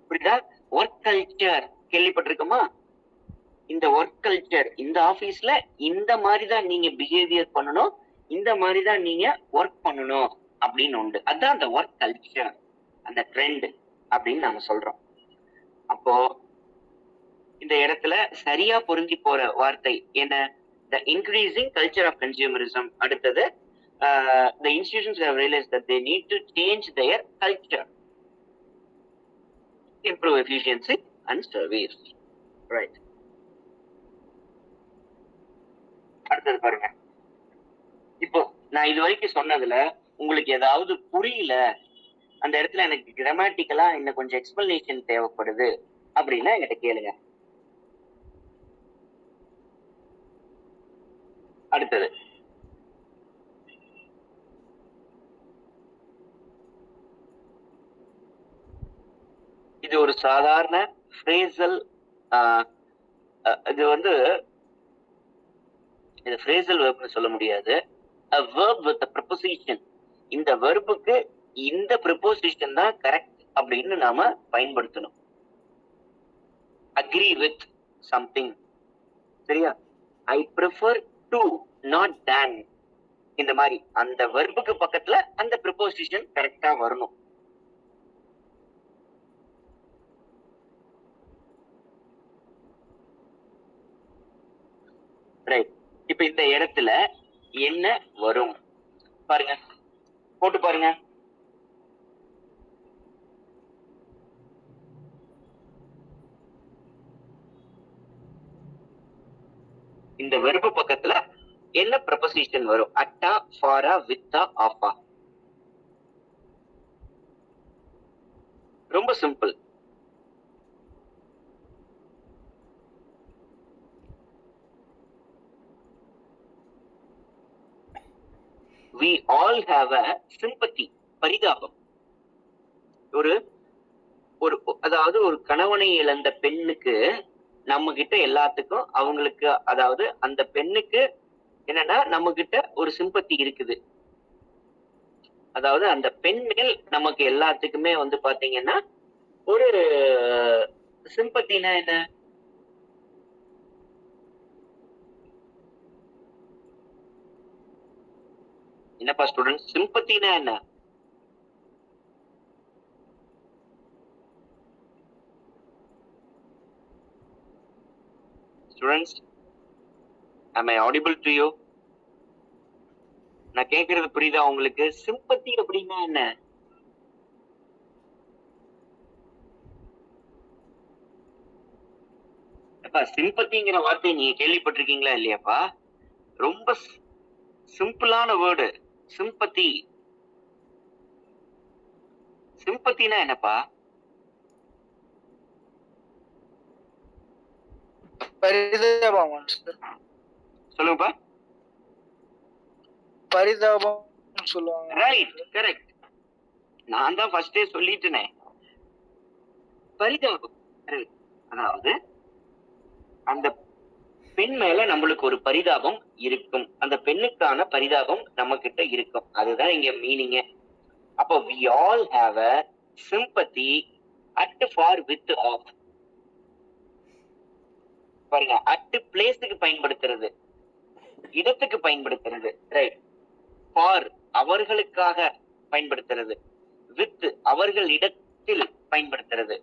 புரியுதா? ஒர்க் கல்ச்சர் கேள்விப்பட்டிருக்கோமா? இந்த ஒர்க் கல்ச்சர், இந்த ஆபீஸ்ல இந்த மாதிரிதான் நீங்க பிஹேவியர் பண்ணணும், இந்த மாதிரிதான் நீங்க ஒர்க் பண்ணணும் அப்படின்னு உண்டு. அதான் அந்த ஒர்க் கல்ச்சர், அந்த ட்ரெண்ட் அப்படின்னு நாம சொல்றோம். அப்போ இந்த இடத்துல சரியா பொருந்தி போற வார்த்தை என்ன? The increasing culture of consumerism. அடுத்தது, the institutions have realized that they need to change their culture, improve efficiency and service. Right. அடுத்தது பாருங்க. இப்போ நான் இது வரைக்கும் சொன்னதுல உங்களுக்கு ஏதாவது புரியல, அந்த இடத்துல எனக்கு கிராமட்டிக்கலா இன்னும் கொஞ்சம் எக்ஸ்பிளனேஷன் தேவைப்படுது அப்படின்னா என்கிட்ட கேளுங்க. அடுத்தது, இது ஒரு சாதாரண ஃப்ரேசல். இது வந்து இது ஃப்ரேசல் வெர்ப்னு சொல்ல முடியாது. a verb with a preposition. இந்த வெர்புக்கு இந்த preposition தான் கரெக்ட் அப்படின்னு நாம பயன்படுத்தணும். agree with something. சரியா? I prefer to, not than. இந்த மாதிரி அந்த வெர்புக்கு பக்கத்துல அந்த preposition கரெக்டா வரணும். ரைட். இப்ப இந்த இடத்துல என்ன வரும் பாருங்க, போட்டு பாருங்க. இந்த வெர்பு பக்கத்துல என்ன preposition வரும்? அட்டா, ஃபாரா, வித்தா, ஆஃபா? ரொம்ப simple. we all have a sympathy. பரிதாபம். ஒரு அதாவது ஒரு கணவனை இழந்த பெண்ணுக்கு நம்ம கிட்ட எல்லாத்துக்கும் அவங்களுக்கு, அதாவது அந்த பெண்ணுக்கு என்னன்னா நம்ம கிட்ட ஒரு சிம்பத்தி இருக்குது. அதாவது அந்த பெண் மேல் நமக்கு எல்லாத்துக்குமே வந்து பாத்தீங்கன்னா ஒரு சிம்பத்தினா என்ன? என்னப்பா ஸ்டூடெண்ட், சிம்பத்தினா என்ன? Students, am I audible to you? நான் கேக்குறது புரியுதா உங்களுக்கு? சிம்பத்தி அப்படின்னா என்ன? அப்பா, சிம்பத்திங்கிற வார்த்தையை நீங்க கேள்விப்பட்டிருக்கீங்களா இல்லையாப்பா? ரொம்ப சிம்பிளான வேர்டு சிம்பத்தி. சிம்பத்தினா என்னப்பா? சொல்லுங்கப்பா. பரிதாபம் சொல்லுவாங்க. Right, correct. நான் தான் ஃபர்ஸ்டே சொல்லிட்டேனே, பரிதாபம். அதாவது அந்த பெண் மேல நம்மளுக்கு ஒரு பரிதாபம் இருக்கும், அந்த பெண்ணுக்கான பரிதாபம் நம்ம கிட்ட இருக்கும். அதுதான் இங்க மீனிங். அப்போ we all have a sympathy at, for, with, of. பாருங்க, at பிளேஸுக்கு பயன்படுத்துறது, இடத்துக்கு பயன்படுத்துறது. ரைட். for அவர்களுக்காக பயன்படுத்துறது, with அவர்கள் இடத்தில் பயன்படுத்துறது,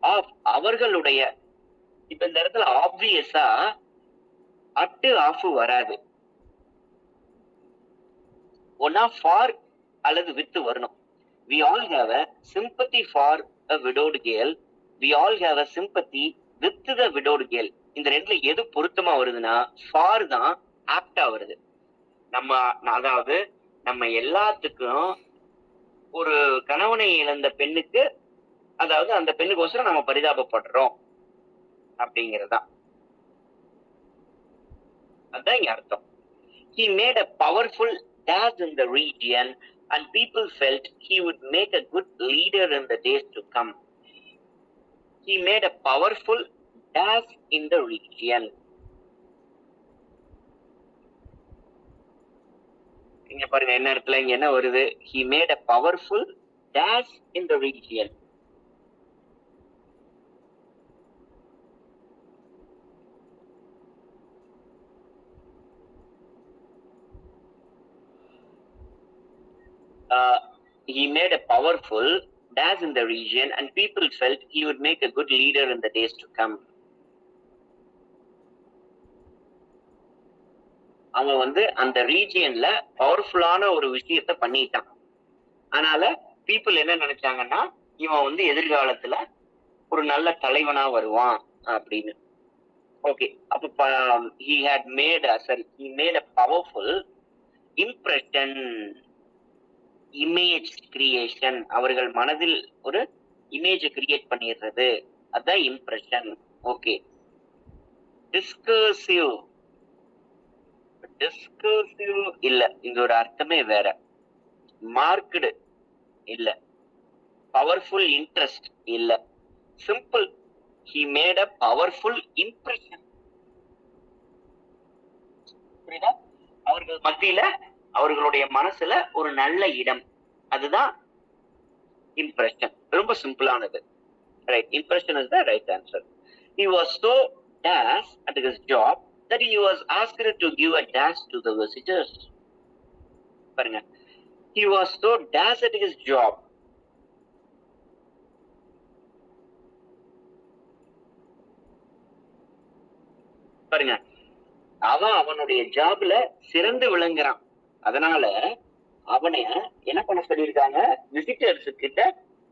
of அவர்களுடைய. இப்ப இந்த இடத்துல ஆப்வியஸா அட்டு ஆஃப் வராது, ஒன்னா ஃபார் அல்லது வித் வரணும். we all have a sympathy for a widowed girl, we all have a sympathy with the widowed girl. இந்த ரெண்டுல எது பொருத்தமா வருதுன்னா ஃபார் தான் ஆப்டா வருது. நம்ம அதாவது நம்ம எல்லாத்துக்கும் ஒரு கணவனை இழந்த பெண்ணுக்கு, அதாவது அந்த பெண்ணுக்கோசரம் நம்ம பரிதாபப்படுறோம் அப்படிங்கறதுதான், அதான் இங்க அர்த்தம். He made a powerful dash in the region and people felt he would make a good leader in the days to come. He made a powerful dash in the region. இங்க பாருங்க என்ன இடத்துல இங்க என்ன வருது, he made a powerful dash in the region. He made a powerful dash in the region and people felt he would make a good leader in the days to come. அவன் வந்து அந்த ரீஜியன்ல பவர்ஃபுல்லான ஒரு விஷயத்த பண்ணிட்டான். அதனால பீப்புள் என்ன நினைச்சாங்கன்னா இவன் வந்து எதிர்காலத்துல ஒரு நல்ல தலைவனா வருவான் அப்படின்னு. ஓகே, அப்ப he had made a powerful impression, image creation. அவர்கள் மனதில் ஒரு இமேஜ் கிரியேட் பண்ணிடுறது, அதான் இம்ப்ரெஷன். ஓகே, டிஸ்கர்சிவ் இல்ல, இங்க ஒரு அர்த்தமே வேற. மார்க்டு இல்ல, பவர்ஃபுல் இன்ட்ரெஸ்ட் இல்ல, simple he made a powerful impression. புரியுதா? அவர்கள் மத்தியில அவர்களுடைய மனசுல ஒரு நல்ல இடம், அதுதான் இம்ப்ரெஷன். ரொம்ப சிம்பிளானது. Right, impression is the right answer. He was so dash at his job that he was asked to give a dash to the visitors. பாருங்க, he was so dash at his job. பாருங்க, அவனுடைய ஜாப்ல சிறந்து விளங்குறான். அதனால அவனை என்ன பண்ண சொல்லியிருக்காங்க, விசிட்டர்ஸ் கிட்ட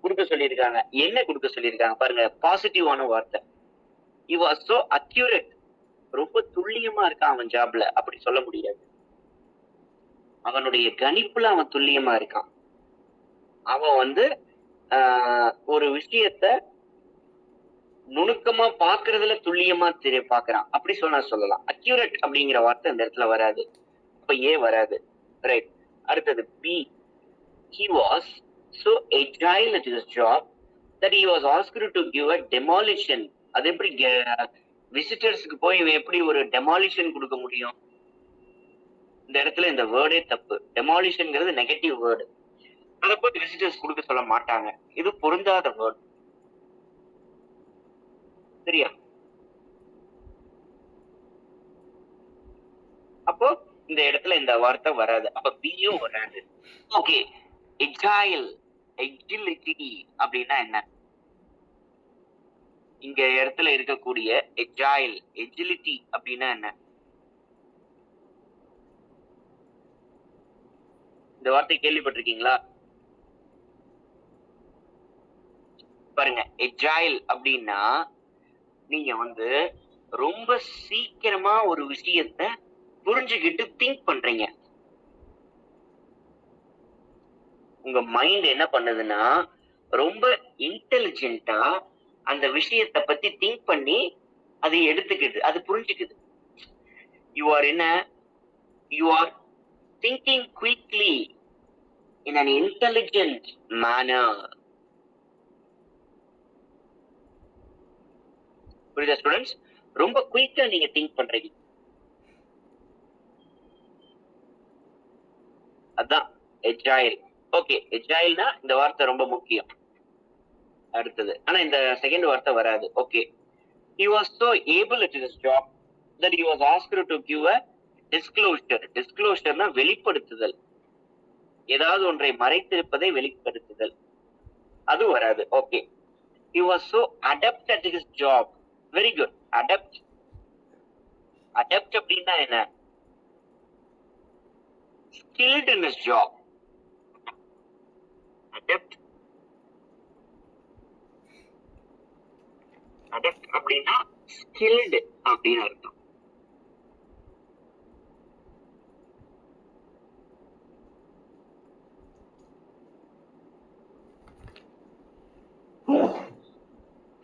கொடுக்க சொல்லியிருக்காங்க. என்ன கொடுக்க சொல்லியிருக்காங்க பாருங்க, பாசிட்டிவான வார்த்தை. he was so accurate, ரொம்ப துல்லியமா இருக்கான் அவன் ஜாப்ல, அப்படி சொல்ல முடியாது. அவனுடைய கணிப்புல அவன் துல்லியமா இருக்கான். அவன் வந்து ஒரு விஷயத்த நுணுக்கமா பாக்குறதுல துல்லியமா பாக்குறான், அப்படி சொல்லலாம். அக்யூரேட் அப்படிங்கிற வார்த்தை இந்த இடத்துல வராது, இப்ப ஏ வராது. ரைட், அடுத்தது B. he was so agile at his job that he was asked to give a demolition. அது எப்படி விசிட்டர்ஸ்க்கு போய் எப்படி ஒரு டெமாலிஷன் கொடுக்க முடியும்? இந்த இடத்துல இந்த வேர்டே தப்பு. டெமாலிஷன்ங்கிறது நெகட்டிவ் வேர்டு, அதை போய் விசிட்டர்ஸ் கொடுக்க சொல்ல மாட்டாங்க. இது பொருந்தாத வேர்டு, சரியா? அப்போ இந்த இடத்துல இந்த வார்த்தை வராது, அப்ப பியும் வராது. ஓகே, எஜிலிட்டி அப்படின்னா என்ன? இங்க இடத்துல இருக்கக்கூடிய எஜிலிட்டி அப்படின்னா என்ன? இந்த வார்த்தை கேள்விப்பட்டிருக்கீங்களா? பாருங்க, எஜைல் அப்படின்னா நீங்க வந்து ரொம்ப சீக்கிரமா ஒரு விஷயத்த புரிஞ்சுக்கிட்டு திங்க் பண்றீங்க. உங்க மைண்ட் என்ன பண்ணுதுன்னா ரொம்ப இன்டெலிஜென்ட்டா அந்த விஷயத்தை பத்தி திங்க் பண்ணி அதை எடுத்துக்கிட்டு அது புரிஞ்சுக்குது. You are thinking quickly in an intelligent manner. புரியுதா ஸ்டூடெண்ட்ஸ்? ரொம்ப குயிக்கா நீங்க திங்க் பண்றீங்க, அதான் எஜைல். ஓகே, எஜைல்னா இந்த வார்த்தை ரொம்ப முக்கியம். அடுத்தது, ஆனா இந்த செகண்ட் வார்த்தை வராது. Okay, he was so able at his job that he was asked to give a disclosure. disclosureனா வெளிப்படுத்துதல், ஏதாவது ஒன்றை மறைத்திருப்பதை வெளிப்படுத்துதல், அது வராது. Okay, he was so adept at his job. Very good. Adept அப்படின்னா என்ன? skilled in his job. adept அப்படின்னா skilled அப்படின்னு அர்த்தம்.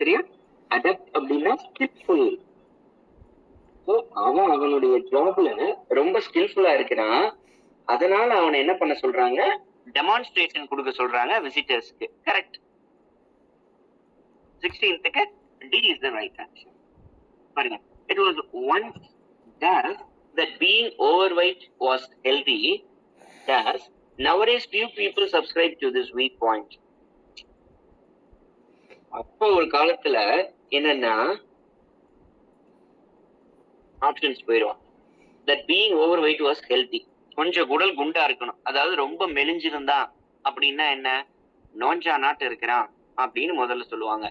சரியா? adept அப்படின்னா skillful. அவனுடைய ஜாப்ல ரொம்ப ஸ்கில்ஃபுல்லா இருக்கிறான். அதனால அவனை என்ன பண்ண சொல்றாங்க, டெமான்ஸ்ட்ரேஷன் கொடுக்க சொல்றாங்க விசிட்டர்ஸ்க்கு. Correct. 16th D is the right answer. பாருங்க, it was once thus that being overweight was healthy Thus, nowadays few people subscribe to this weak point. அப்போ ஒரு காலத்துல என்னன்னா ஆப்ஷன்ஸ் போயிடுவான். That being overweight was healthy. கொஞ்சம் உடல் குண்டா இருக்கணும், அதாவது ரொம்ப மெலிஞ்சிருந்தா அப்படின்னா என்ன, நோஞ்சா நாட்டு இருக்கிறான் அப்படின்னு முதல்ல சொல்லுவாங்க.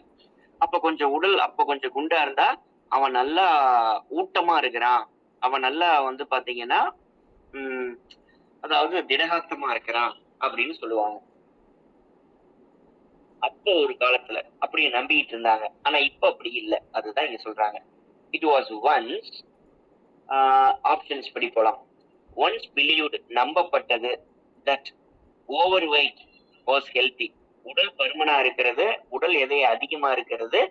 அப்ப கொஞ்சம் குண்டா இருந்தா அவன் நல்லா ஊட்டமா இருக்கிறான், அவன் நல்லா வந்து பாத்தீங்கன்னா அதாவது திடகாத்தமா இருக்கிறான் அப்படின்னு சொல்லுவாங்க. அப்போ ஒரு காலத்துல அப்படி நம்பிட்டு இருந்தாங்க. ஆனா இப்ப அப்படி இல்லை, அதுதான் இங்க சொல்றாங்க. இட் வாஸ் ஒன்ஸ், ஆப்ஷன்ஸ் படி போலாம். ஒன்ஸ் பிலீவ்ட், நம்பப்பட்டது, that over weight was healthy, உடல் பருமனா இருக்கிறது, உடல் எதை அதிகமா இருக்கிறது,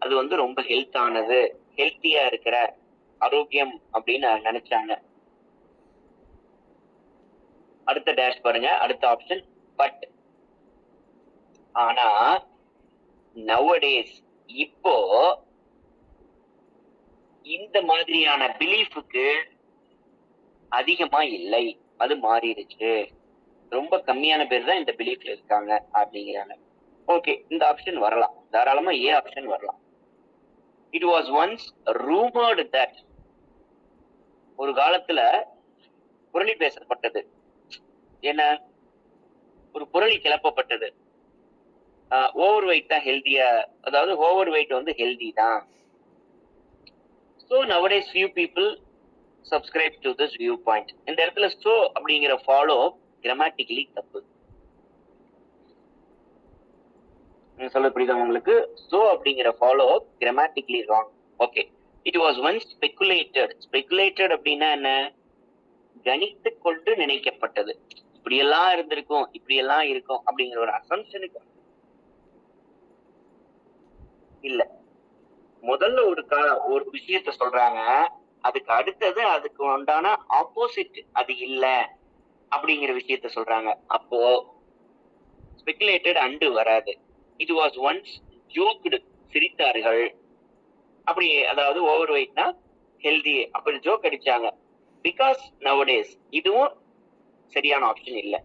அது வந்து ரொம்ப ஹெல்த்தானது, ஹெல்த்தியா இருக்கிற ஆரோக்கியம் அப்படின்னு நினைச்சாங்க. அடுத்த டேஷ் பாருங்க, அடுத்த ஆப்ஷன் பட். ஆனா nowadays இப்போ இந்த மாதிரியான பிலீஃபுக்கு அதிகமா இல்லை, அது மாறிடுச்சு. ரொம்ப கம்மியான பேர் தான் இந்த பிலீஃப்ல இருக்காங்க அப்படிங்கிறாங்க. ஓகே, இந்த ஆப்ஷன் வரலாம், தாராளமா ஏ ஆப்ஷன் வரலாம். இட் வாஸ் ஒன்ஸ் ரூமர்ட் தட், ஒரு காலத்துல புரளி பேசப்பட்டது, என்ன ஒரு புரளி கிளப்பப்பட்டது, ஓவர் வெயிட் தான் ஹெல்தியா, அதாவது ஓவர் வெயிட் வந்து ஹெல்தி தான். So nowadays few people subscribe to this viewpoint. இந்த இடத்துல so அப்படிங்கிற ஃபாலோ கிராமட்டிக்கலி தப்பு. சொல்ல புரியுதா உங்களுக்கு? so அப்படிங்கிற follow grammatically wrong. Okay, it was once speculated. Speculated அப்படின்னா என்ன, கணித்து கொண்டு நினைக்கப்பட்டது. இப்படியெல்லாம் இருந்திருக்கும், இப்படியெல்லாம் இருக்கும் அப்படிங்கிற ஒரு அசம்ஷனுக்கு இல்ல. முதல்ல ஒரு விஷயத்த சொல்றாங்க, அதுக்கு அடுத்தது அதுக்கு உண்டான ஆப்போசிட் அது இல்ல அப்படிங்கிற விஷயத்த சொல்றாங்க. அப்போ ஸ்பெகுலேட்டட் அண்டு வராது. இட் வாஸ் ஒன்ஸ் ஜோக்டு, சிரித்தார்கள் அப்படி, அதாவது ஓவர் வெயிட்னா ஹெல்தி அப்படி ஜோக் அடிச்சாங்க. பிகாஸ் நவடேஸ், இதுவும் சரியான ஆப்ஷன் இல்லை.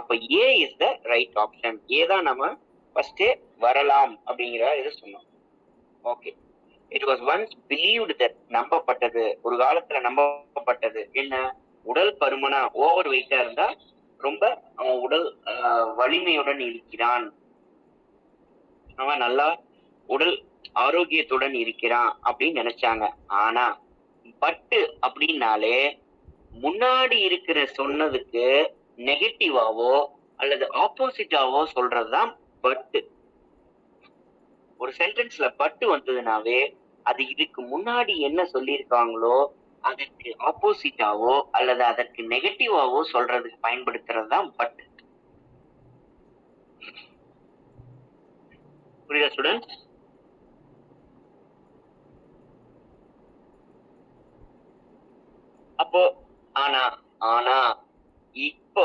அப்ப A is the right option. A தான் நம்ம ஃபர்ஸ்டே வரலாம் அப்படிங்கிற இது சொன்னோம். Okay, it was once believed that, நம்பப்பட்டது, ஒரு காலத்துல நம்பப்பட்டது என்ன, உடல் பருமனா ஓவர் வெயிட்டா இருந்தா ரொம்ப அவன் உடல் வலிமையுடன் இருக்கிறான், அவன் நல்லா உடல் ஆரோக்கியத்துடன் இருக்கிறான் அப்படின்னு நினைச்சாங்க. ஆனா பட்டு அப்படின்னாலே முன்னாடி இருக்கிற சொன்னதுக்கு நெகட்டிவாவோ அல்லது ஆப்போசிட்டாவோ சொல்றதுதான் பட்டு. ஒரு சென்டென்ஸ்ல பட்டு வந்ததுனாவே அது இதுக்கு முன்னாடி என்ன சொல்லியிருக்காங்களோ அதற்கு ஆப்போசிட்டாவோ அல்லது அதற்கு நெகட்டிவாவோ சொல்றதுக்கு பயன்படுத்துறது தான் பட்டு. புரியுதா ஸ்டூடெண்ட்ஸ்? அப்போ ஆனா இப்போ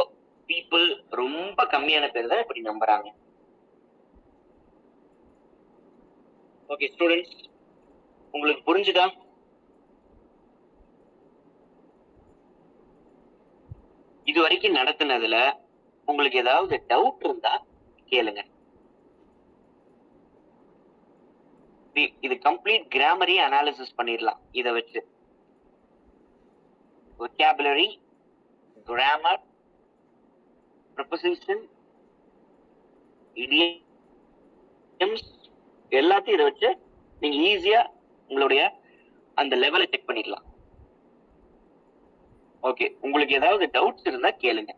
பீப்புள் ரொம்ப கம்மியான பேர் தான் இப்படி நம்புறாங்க. ஓகே ஸ்டூடெண்ட்ஸ், உங்களுக்கு புரிஞ்சுதா? இது வரைக்கும் நடத்தினதுல உங்களுக்கு ஏதாவது டவுட் இருந்தா கேளுங்க. இது கம்ப்ளீட் கிராமரி அனாலிசிஸ் பண்ணிடலாம் இதை வச்சு. vocabulary, grammar, preposition, idioms எல்லாத்தையும் இதை வச்சு நீங்க ஈஸியா உங்களுடைய அந்த லெவலை செக் பண்ணிடலாம். ஓகே, உங்களுக்கு ஏதாவது டவுட்ஸ் இருந்தா கேளுங்க.